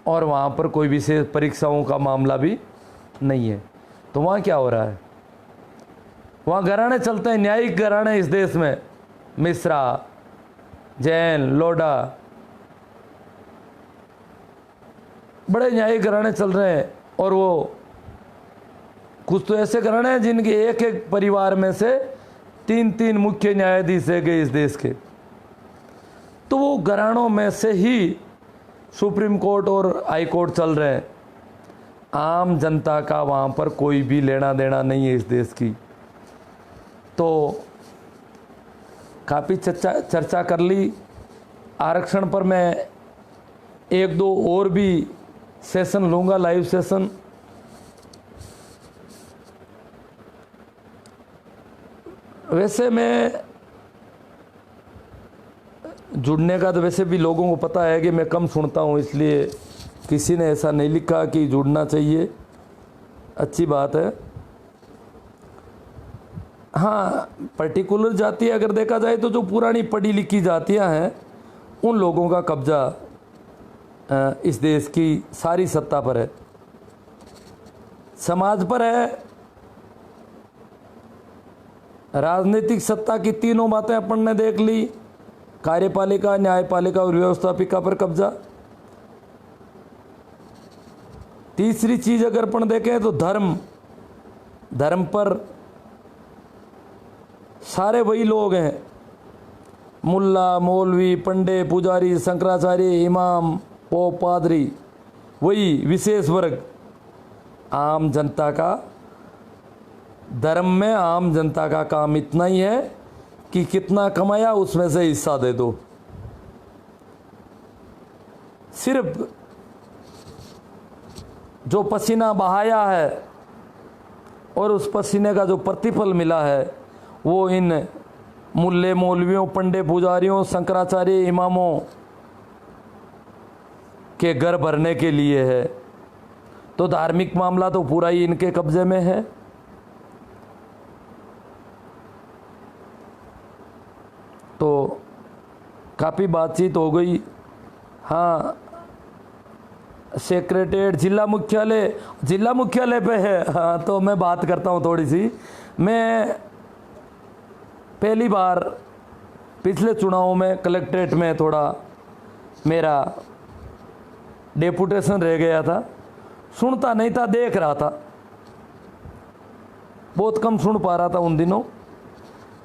और वहाँ पर कोई विशेष परीक्षाओं का मामला भी नहीं है। तो वहाँ क्या हो रहा है? वहाँ घराने चलते हैं, न्यायिक घराने इस देश में। मिश्रा, जैन, लोढ़ा, बड़े न्यायिक घराने चल रहे हैं। और वो कुछ तो ऐसे घराने हैं जिनके एक एक परिवार में से 3-3 मुख्य न्यायाधीश है गए इस देश के। तो वो घरानों में से ही सुप्रीम कोर्ट और हाई कोर्ट चल रहे हैं। आम जनता का वहाँ पर कोई भी लेना देना नहीं है इस देश की। तो काफ़ी चर्चा कर ली आरक्षण पर। मैं 1-2 और भी सेशन लूँगा, लाइव सेशन। वैसे मैं जुड़ने का तो वैसे भी लोगों को पता है कि मैं कम सुनता हूँ, इसलिए किसी ने ऐसा नहीं लिखा कि जुड़ना चाहिए। अच्छी बात है। हाँ, पर्टिकुलर जाति अगर देखा जाए तो जो पुरानी पढ़ी लिखी जातियाँ हैं उन लोगों का कब्जा इस देश की सारी सत्ता पर है, समाज पर है। राजनीतिक सत्ता की तीनों बातें अपन ने देख ली, कार्यपालिका, न्यायपालिका और व्यवस्थापिका पर कब्जा। तीसरी चीज अगर अपन देखें तो धर्म। धर्म पर सारे वही लोग हैं, मुल्ला, मौलवी, पंडे, पुजारी, शंकराचार्य, इमाम, पोप, पादरी, वही विशेष वर्ग। आम जनता का धर्म में आम जनता का काम इतना ही है कि कितना कमाया उसमें से हिस्सा दे दो। सिर्फ जो पसीना बहाया है और उस पसीने का जो प्रतिफल मिला है वो इन मुल्ले, मौलवियों, पंडे, पुजारियों, शंकराचार्य, इमामों के घर भरने के लिए है। तो धार्मिक मामला तो पूरा ही इनके कब्जे में है। तो काफ़ी बातचीत हो गई। हाँ, सेक्रेटेरिएट, जिला मुख्यालय पे है। हाँ, तो मैं बात करता हूँ थोड़ी सी। मैं पहली बार पिछले चुनाव में कलेक्ट्रेट में थोड़ा मेरा डेपुटेशन रह गया था, सुनता नहीं था, देख रहा था, बहुत कम सुन पा रहा था उन दिनों।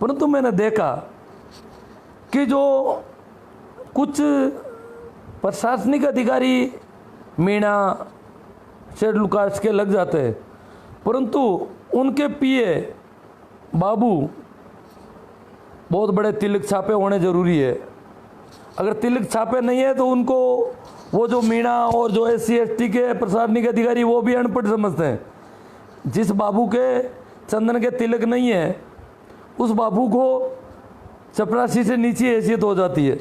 परंतु मैंने देखा कि जो कुछ प्रशासनिक अधिकारी मीणा शेड्यूल कास्ट के लग जाते हैं, परंतु उनके पीए बाबू बहुत बड़े तिलक छापे होने जरूरी है। अगर तिलक छापे नहीं है तो उनको वो जो मीणा और जो SC ST के प्रशासनिक अधिकारी वो भी अनपढ़ समझते हैं। जिस बाबू के चंदन के तिलक नहीं है उस बाबू को चपरासी से नीची हैसियत हो जाती है।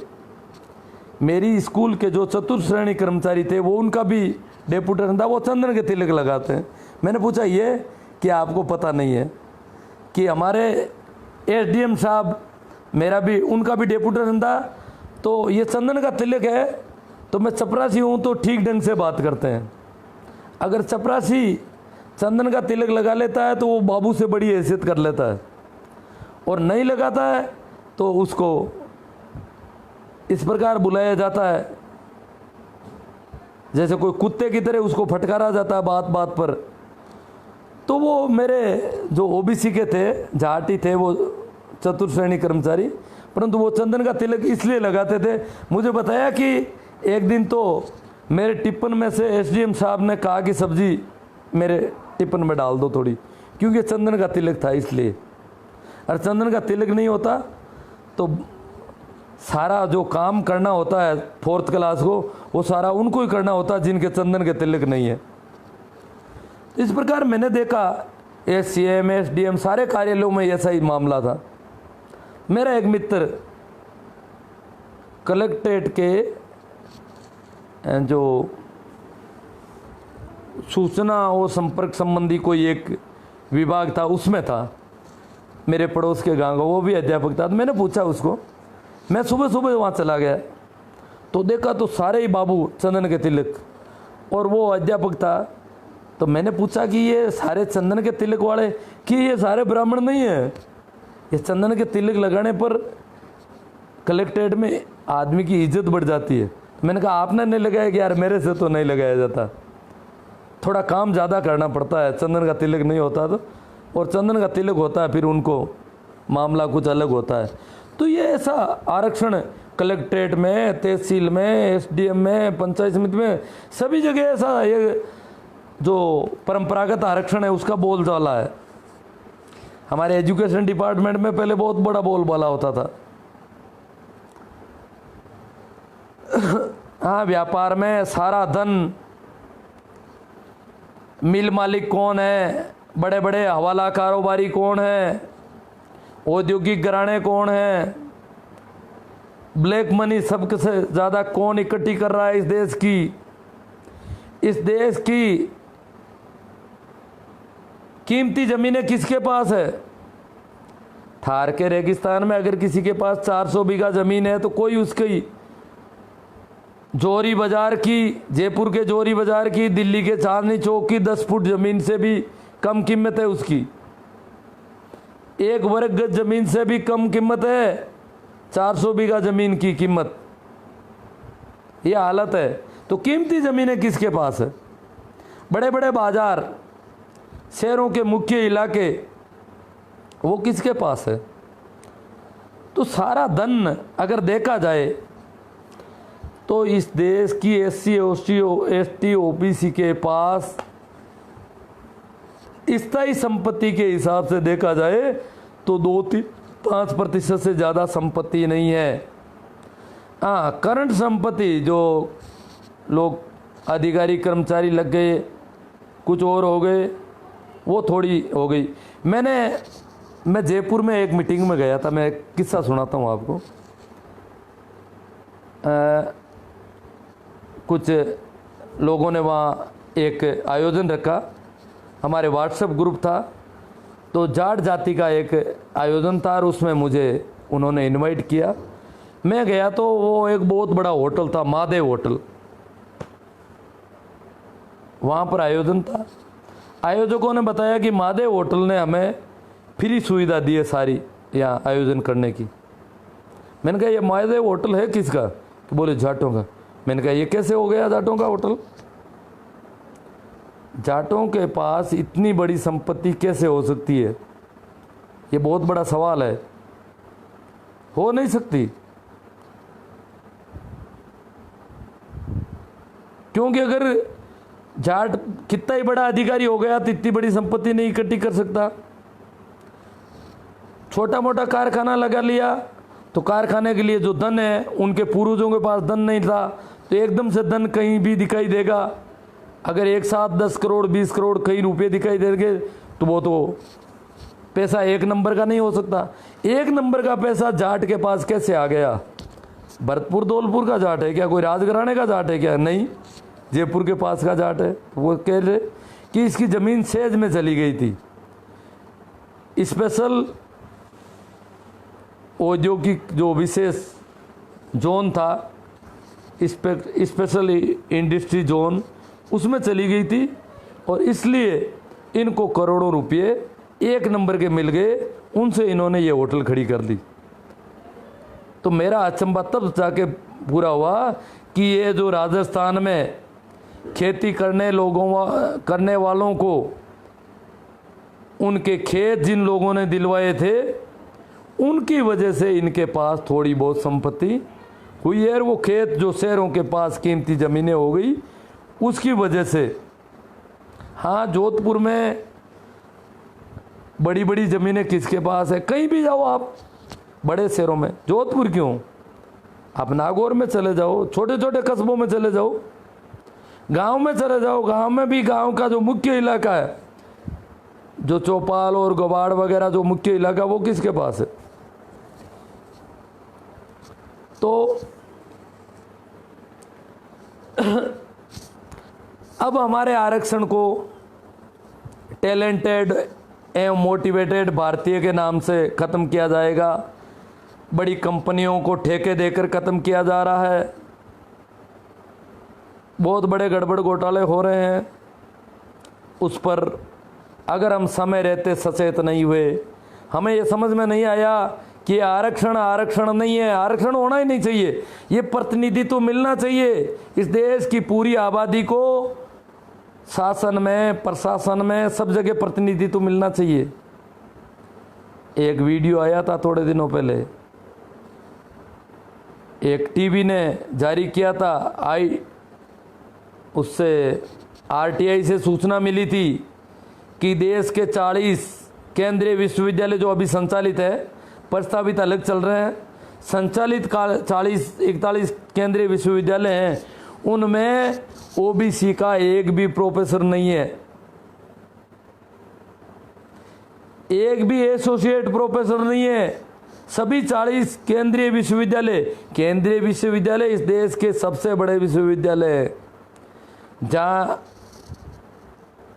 मेरी स्कूल के जो चतुर्थ श्रेणी कर्मचारी थे वो उनका भी डेपुटेशन था, वो चंदन के तिलक लगाते हैं। मैंने पूछा ये कि आपको पता नहीं है कि हमारे SDM साहब, मेरा भी उनका भी डेपुटेशन था, तो ये चंदन का तिलक है तो मैं चपरासी हूँ तो ठीक ढंग से बात करते हैं। अगर चपरासी चंदन का तिलक लगा लेता है तो वो बाबू से बड़ी हैसियत कर लेता है, और नहीं लगाता है तो उसको इस प्रकार बुलाया जाता है जैसे कोई कुत्ते की तरह उसको फटकारा जाता है बात बात पर। तो वो मेरे जो OBC के थे, जाटी थे, वो चतुर्थ श्रेणी कर्मचारी, परंतु वो चंदन का तिलक इसलिए लगाते थे। मुझे बताया कि एक दिन तो मेरे टिप्पन में से SDM साहब ने कहा कि सब्जी मेरे टिप्पन में डाल दो थोड़ी, क्योंकि चंदन का तिलक था इसलिए। और चंदन का तिलक नहीं होता तो सारा जो काम करना होता है 4th क्लास को, वो सारा उनको ही करना होता है जिनके चंदन के तिलक नहीं है। इस प्रकार मैंने देखा SCM SDM सारे कार्यालयों में ऐसा ही मामला था। मेरा एक मित्र कलेक्ट्रेट के जो सूचना और संपर्क संबंधी कोई एक विभाग था उसमें था, मेरे पड़ोस के गांव का, वो भी अध्यापक था। तो मैंने पूछा उसको, मैं सुबह सुबह वहाँ चला गया तो देखा तो सारे ही बाबू चंदन के तिलक, और वो अध्यापक था। तो मैंने पूछा कि ये सारे चंदन के तिलक वाले, कि ये सारे ब्राह्मण नहीं है? ये चंदन के तिलक लगाने पर कलेक्ट्रेट में आदमी की इज्जत बढ़ जाती है। मैंने कहा आपने नहीं लगाया? कि यार मेरे से तो नहीं लगाया जाता, थोड़ा काम ज़्यादा करना पड़ता है, चंदन का तिलक नहीं होता तो, और चंदन का तिलक होता है फिर उनको मामला कुछ अलग होता है। तो ये ऐसा आरक्षण कलेक्ट्रेट में, तहसील में, SDM में, पंचायत समिति में, सभी जगह ऐसा ये जो परंपरागत आरक्षण है उसका बोलचाला है। हमारे एजुकेशन डिपार्टमेंट में पहले बहुत बड़ा बोलबाला होता था। हाँ, व्यापार में सारा धन, मिल मालिक कौन है, बड़े बड़े हवाला कारोबारी कौन है, औद्योगिक घराने कौन है, ब्लैक मनी सबसे ज़्यादा कौन इकट्ठी कर रहा है इस देश की कीमती ज़मीनें किसके पास है। थार के रेगिस्तान में अगर किसी के पास 400 बीघा ज़मीन है तो कोई उसकी जोरी बाजार की, जयपुर के जोरी बाजार की, दिल्ली के चांदनी चौक की 10 फुट ज़मीन से भी कम कीमत है उसकी। 1 वर्ग गज ज़मीन से भी कम कीमत है 400 बीघा ज़मीन की कीमत। ये हालत है। तो कीमती ज़मीनें किसके पास है? बड़े बड़े बाजार, शहरों के मुख्य इलाके, वो किसके पास है? तो सारा धन अगर देखा जाए तो इस देश की SC ST OBC के पास स्थायी संपत्ति के हिसाब से देखा जाए तो 2-5% से ज़्यादा संपत्ति नहीं है। हाँ, करंट संपत्ति जो लोग अधिकारी कर्मचारी लग गए, कुछ और हो गए, वो थोड़ी हो गई। मैं जयपुर में एक मीटिंग में गया था, मैं एक किस्सा सुनाता हूँ आपको। कुछ लोगों ने वहाँ एक आयोजन रखा, हमारे व्हाट्सएप ग्रुप था, तो जाट जाति का एक आयोजन था और उसमें मुझे उन्होंने इनवाइट किया। मैं गया तो वो एक बहुत बड़ा होटल था, महादेव होटल, वहाँ पर आयोजन था। आयोजकों ने बताया कि महादेव होटल ने हमें फ्री सुविधा दी है सारी यहाँ आयोजन करने की। मैंने कहा ये महादेव होटल है किसका? तो बोले जाटों का। मैंने कहा ये कैसे हो गया जाटों का होटल? जाटों के पास इतनी बड़ी संपत्ति कैसे हो सकती है? ये बहुत बड़ा सवाल है। हो नहीं सकती, क्योंकि अगर जाट कितना ही बड़ा अधिकारी हो गया तो इतनी बड़ी संपत्ति नहीं इकट्ठी कर सकता। छोटा मोटा कारखाना लगा लिया तो कारखाने के लिए जो धन है, उनके पूर्वजों के पास धन नहीं था, तो एकदम से धन कहीं भी दिखाई देगा। अगर एक साथ 10 करोड़ 20 करोड़ कई रुपए दिखाई देंगे तो वो तो पैसा एक नंबर का नहीं हो सकता। एक नंबर का पैसा जाट के पास कैसे आ गया? भरतपुर दौलपुर का जाट है क्या? कोई राजघराने का जाट है क्या? नहीं, जयपुर के पास का जाट है। वो कह रहे कि इसकी ज़मीन सेज में चली गई थी। स्पेशल औद्योगिक जो विशेष जोन था, स्पेशल इंडस्ट्री जोन, उसमें चली गई थी, और इसलिए इनको करोड़ों रुपए एक नंबर के मिल गए। उनसे इन्होंने ये होटल खड़ी कर दी। तो मेरा अचंभा तब जाके पूरा हुआ कि ये जो राजस्थान में खेती करने वालों को उनके खेत जिन लोगों ने दिलवाए थे, उनकी वजह से इनके पास थोड़ी बहुत संपत्ति हुई है। वो खेत जो शहरों के पास कीमती ज़मीनें हो गई, उसकी वजह से। हाँ, जोधपुर में बड़ी बड़ी ज़मीनें किसके पास है? कहीं भी जाओ आप, बड़े शहरों में। जोधपुर क्यों, आप नागौर में चले जाओ, छोटे छोटे कस्बों में चले जाओ, गांव में चले जाओ। गांव में भी, गांव का जो मुख्य इलाका है, जो चौपाल और गवाड़ वगैरह जो मुख्य इलाका, वो किसके पास है? तो अब हमारे आरक्षण को टैलेंटेड एवं मोटिवेटेड भारतीय के नाम से ख़त्म किया जाएगा। बड़ी कंपनियों को ठेके देकर ख़त्म किया जा रहा है। बहुत बड़े गड़बड़ घोटाले हो रहे हैं। उस पर अगर हम समय रहते सचेत नहीं हुए, हमें ये समझ में नहीं आया कि आरक्षण आरक्षण नहीं है, आरक्षण होना ही नहीं चाहिए। ये प्रतिनिधित्व तो मिलना चाहिए। इस देश की पूरी आबादी को शासन में, प्रशासन में, सब जगह प्रतिनिधित्व तो मिलना चाहिए। एक वीडियो आया था थोड़े दिनों पहले, एक टीवी ने जारी किया था, उससे आरटीआई से सूचना मिली थी कि देश के 40 केंद्रीय विश्वविद्यालय जो अभी संचालित है, प्रस्तावित अलग चल रहे हैं, संचालित 41 केंद्रीय विश्वविद्यालय हैं, उनमें ओबीसी का एक भी प्रोफेसर नहीं है, एक भी एसोसिएट प्रोफेसर नहीं है। सभी 40 केंद्रीय विश्वविद्यालय इस देश के सबसे बड़े विश्वविद्यालय है, जहाँ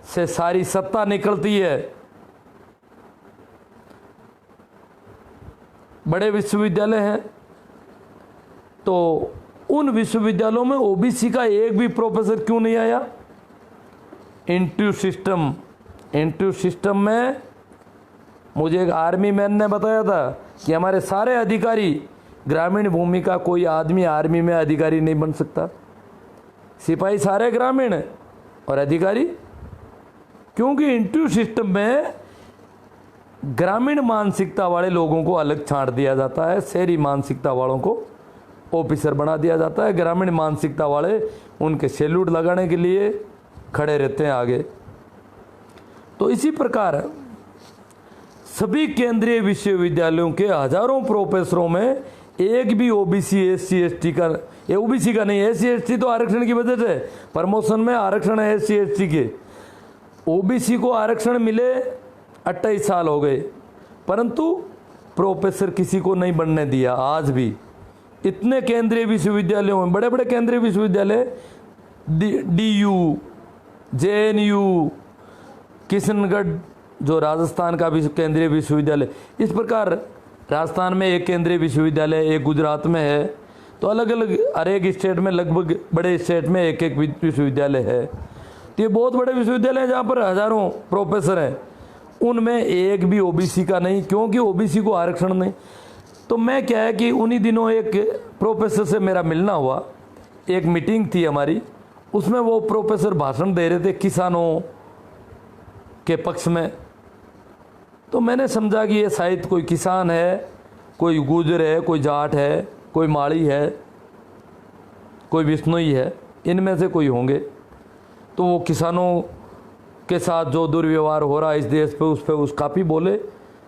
से सारी सत्ता निकलती है। बड़े विश्वविद्यालय हैं, तो उन विश्वविद्यालयों में ओबीसी का एक भी प्रोफेसर क्यों नहीं आया? इंटरव्यू सिस्टम में मुझे एक आर्मी मैन ने बताया था कि हमारे सारे अधिकारी ग्रामीण भूमि का, कोई आदमी आर्मी में अधिकारी नहीं बन सकता। सिपाही सारे ग्रामीण और अधिकारी, क्योंकि इंटरव्यू सिस्टम में ग्रामीण मानसिकता वाले लोगों को अलग छांट दिया जाता है, शहरी मानसिकता वालों को ऑफिसर बना दिया जाता है। ग्रामीण मानसिकता वाले उनके सैल्यूट लगाने के लिए खड़े रहते हैं आगे। तो इसी प्रकार सभी केंद्रीय विश्वविद्यालयों के हजारों प्रोफेसरों में एक भी ओबीसी एससी एसटी का, ओबीसी का नहीं, एससी एसटी तो आरक्षण की वजह से प्रमोशन में आरक्षण है एससी एसटी के। ओबीसी को आरक्षण मिले 28 साल हो गए, परंतु प्रोफेसर किसी को नहीं बनने दिया। आज भी इतने केंद्रीय विश्वविद्यालयों में, बड़े बड़े केंद्रीय विश्वविद्यालय, डीयू, जेएनयू, किशनगढ़ जो राजस्थान का भी केंद्रीय विश्वविद्यालय, इस प्रकार राजस्थान में एक केंद्रीय विश्वविद्यालय, एक गुजरात में है, तो अलग अलग हर एक स्टेट में, लगभग बड़े स्टेट में एक एक विश्वविद्यालय है। तो ये बहुत बड़े विश्वविद्यालय हैं जहाँ पर हजारों प्रोफेसर हैं, उनमें एक भी ओबीसी का नहीं, क्योंकि ओबीसी को आरक्षण नहीं। तो मैं क्या है कि उन्हीं दिनों एक प्रोफेसर से मेरा मिलना हुआ, एक मीटिंग थी हमारी, उसमें वो प्रोफेसर भाषण दे रहे थे किसानों के पक्ष में। तो मैंने समझा कि ये शायद कोई किसान है, कोई गुजर है, कोई जाट है, कोई माड़ी है, कोई बिश्नोई है, इनमें से कोई होंगे। तो वो किसानों के साथ जो दुर्व्यवहार हो रहा है इस देश पे, उस पर उस काफ़ी बोले,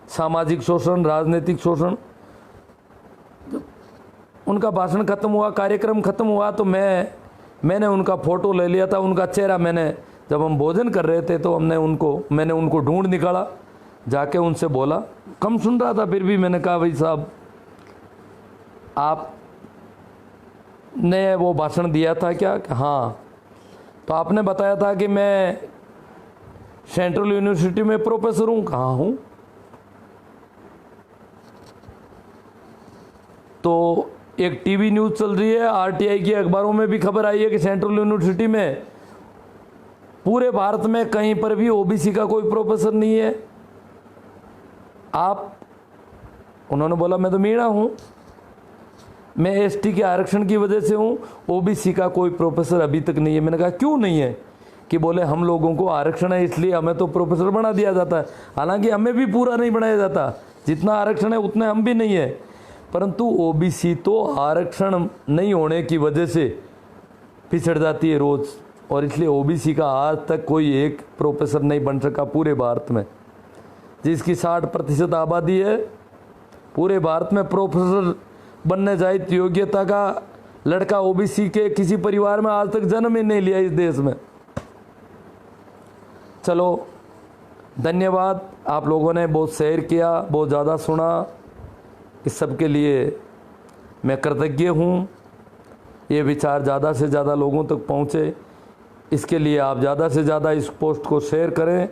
सामाजिक शोषण, राजनीतिक शोषण। उनका भाषण खत्म हुआ, कार्यक्रम खत्म हुआ, तो मैंने उनका फ़ोटो ले लिया था, उनका चेहरा मैंने, जब हम भोजन कर रहे थे तो मैंने उनको ढूंढ निकाला, जाके उनसे बोला, कम सुन रहा था फिर भी मैंने कहा, भाई साहब आपने वो भाषण दिया था क्या? हाँ। तो आपने बताया था कि मैं सेंट्रल यूनिवर्सिटी में प्रोफेसर हूँ। कहाँ हूँ? तो एक टीवी न्यूज़ चल रही है, आरटीआई की अखबारों में भी खबर आई है कि सेंट्रल यूनिवर्सिटी में पूरे भारत में कहीं पर भी ओबीसी का कोई प्रोफेसर नहीं है। उन्होंने बोला मैं तो मीणा हूँ, मैं एसटी के आरक्षण की वजह से हूँ, ओबीसी का कोई प्रोफेसर अभी तक नहीं है। मैंने कहा क्यों नहीं है? कि बोले हम लोगों को आरक्षण है इसलिए हमें तो प्रोफेसर बना दिया जाता है। हालांकि हमें भी पूरा नहीं बनाया जाता, जितना आरक्षण है उतने हम भी नहीं है, परंतु ओबीसी तो आरक्षण नहीं होने की वजह से पिछड़ जाती है रोज़, और इसलिए ओबीसी का आज तक कोई एक प्रोफेसर नहीं बन सका पूरे भारत में। जिसकी 60% आबादी है, पूरे भारत में प्रोफेसर बनने जाए योग्यता का लड़का ओबीसी के किसी परिवार में आज तक जन्म ही नहीं लिया इस देश में। चलो धन्यवाद, आप लोगों ने बहुत शेयर किया, बहुत ज़्यादा सुना, इस सब के लिए मैं कृतज्ञ हूँ। ये विचार ज़्यादा से ज़्यादा लोगों तक पहुँचे, इसके लिए आप ज़्यादा से ज़्यादा इस पोस्ट को शेयर करें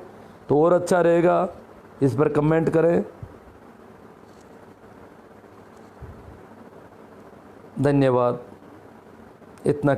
तो और अच्छा रहेगा। इस पर कमेंट करें। धन्यवाद। इतना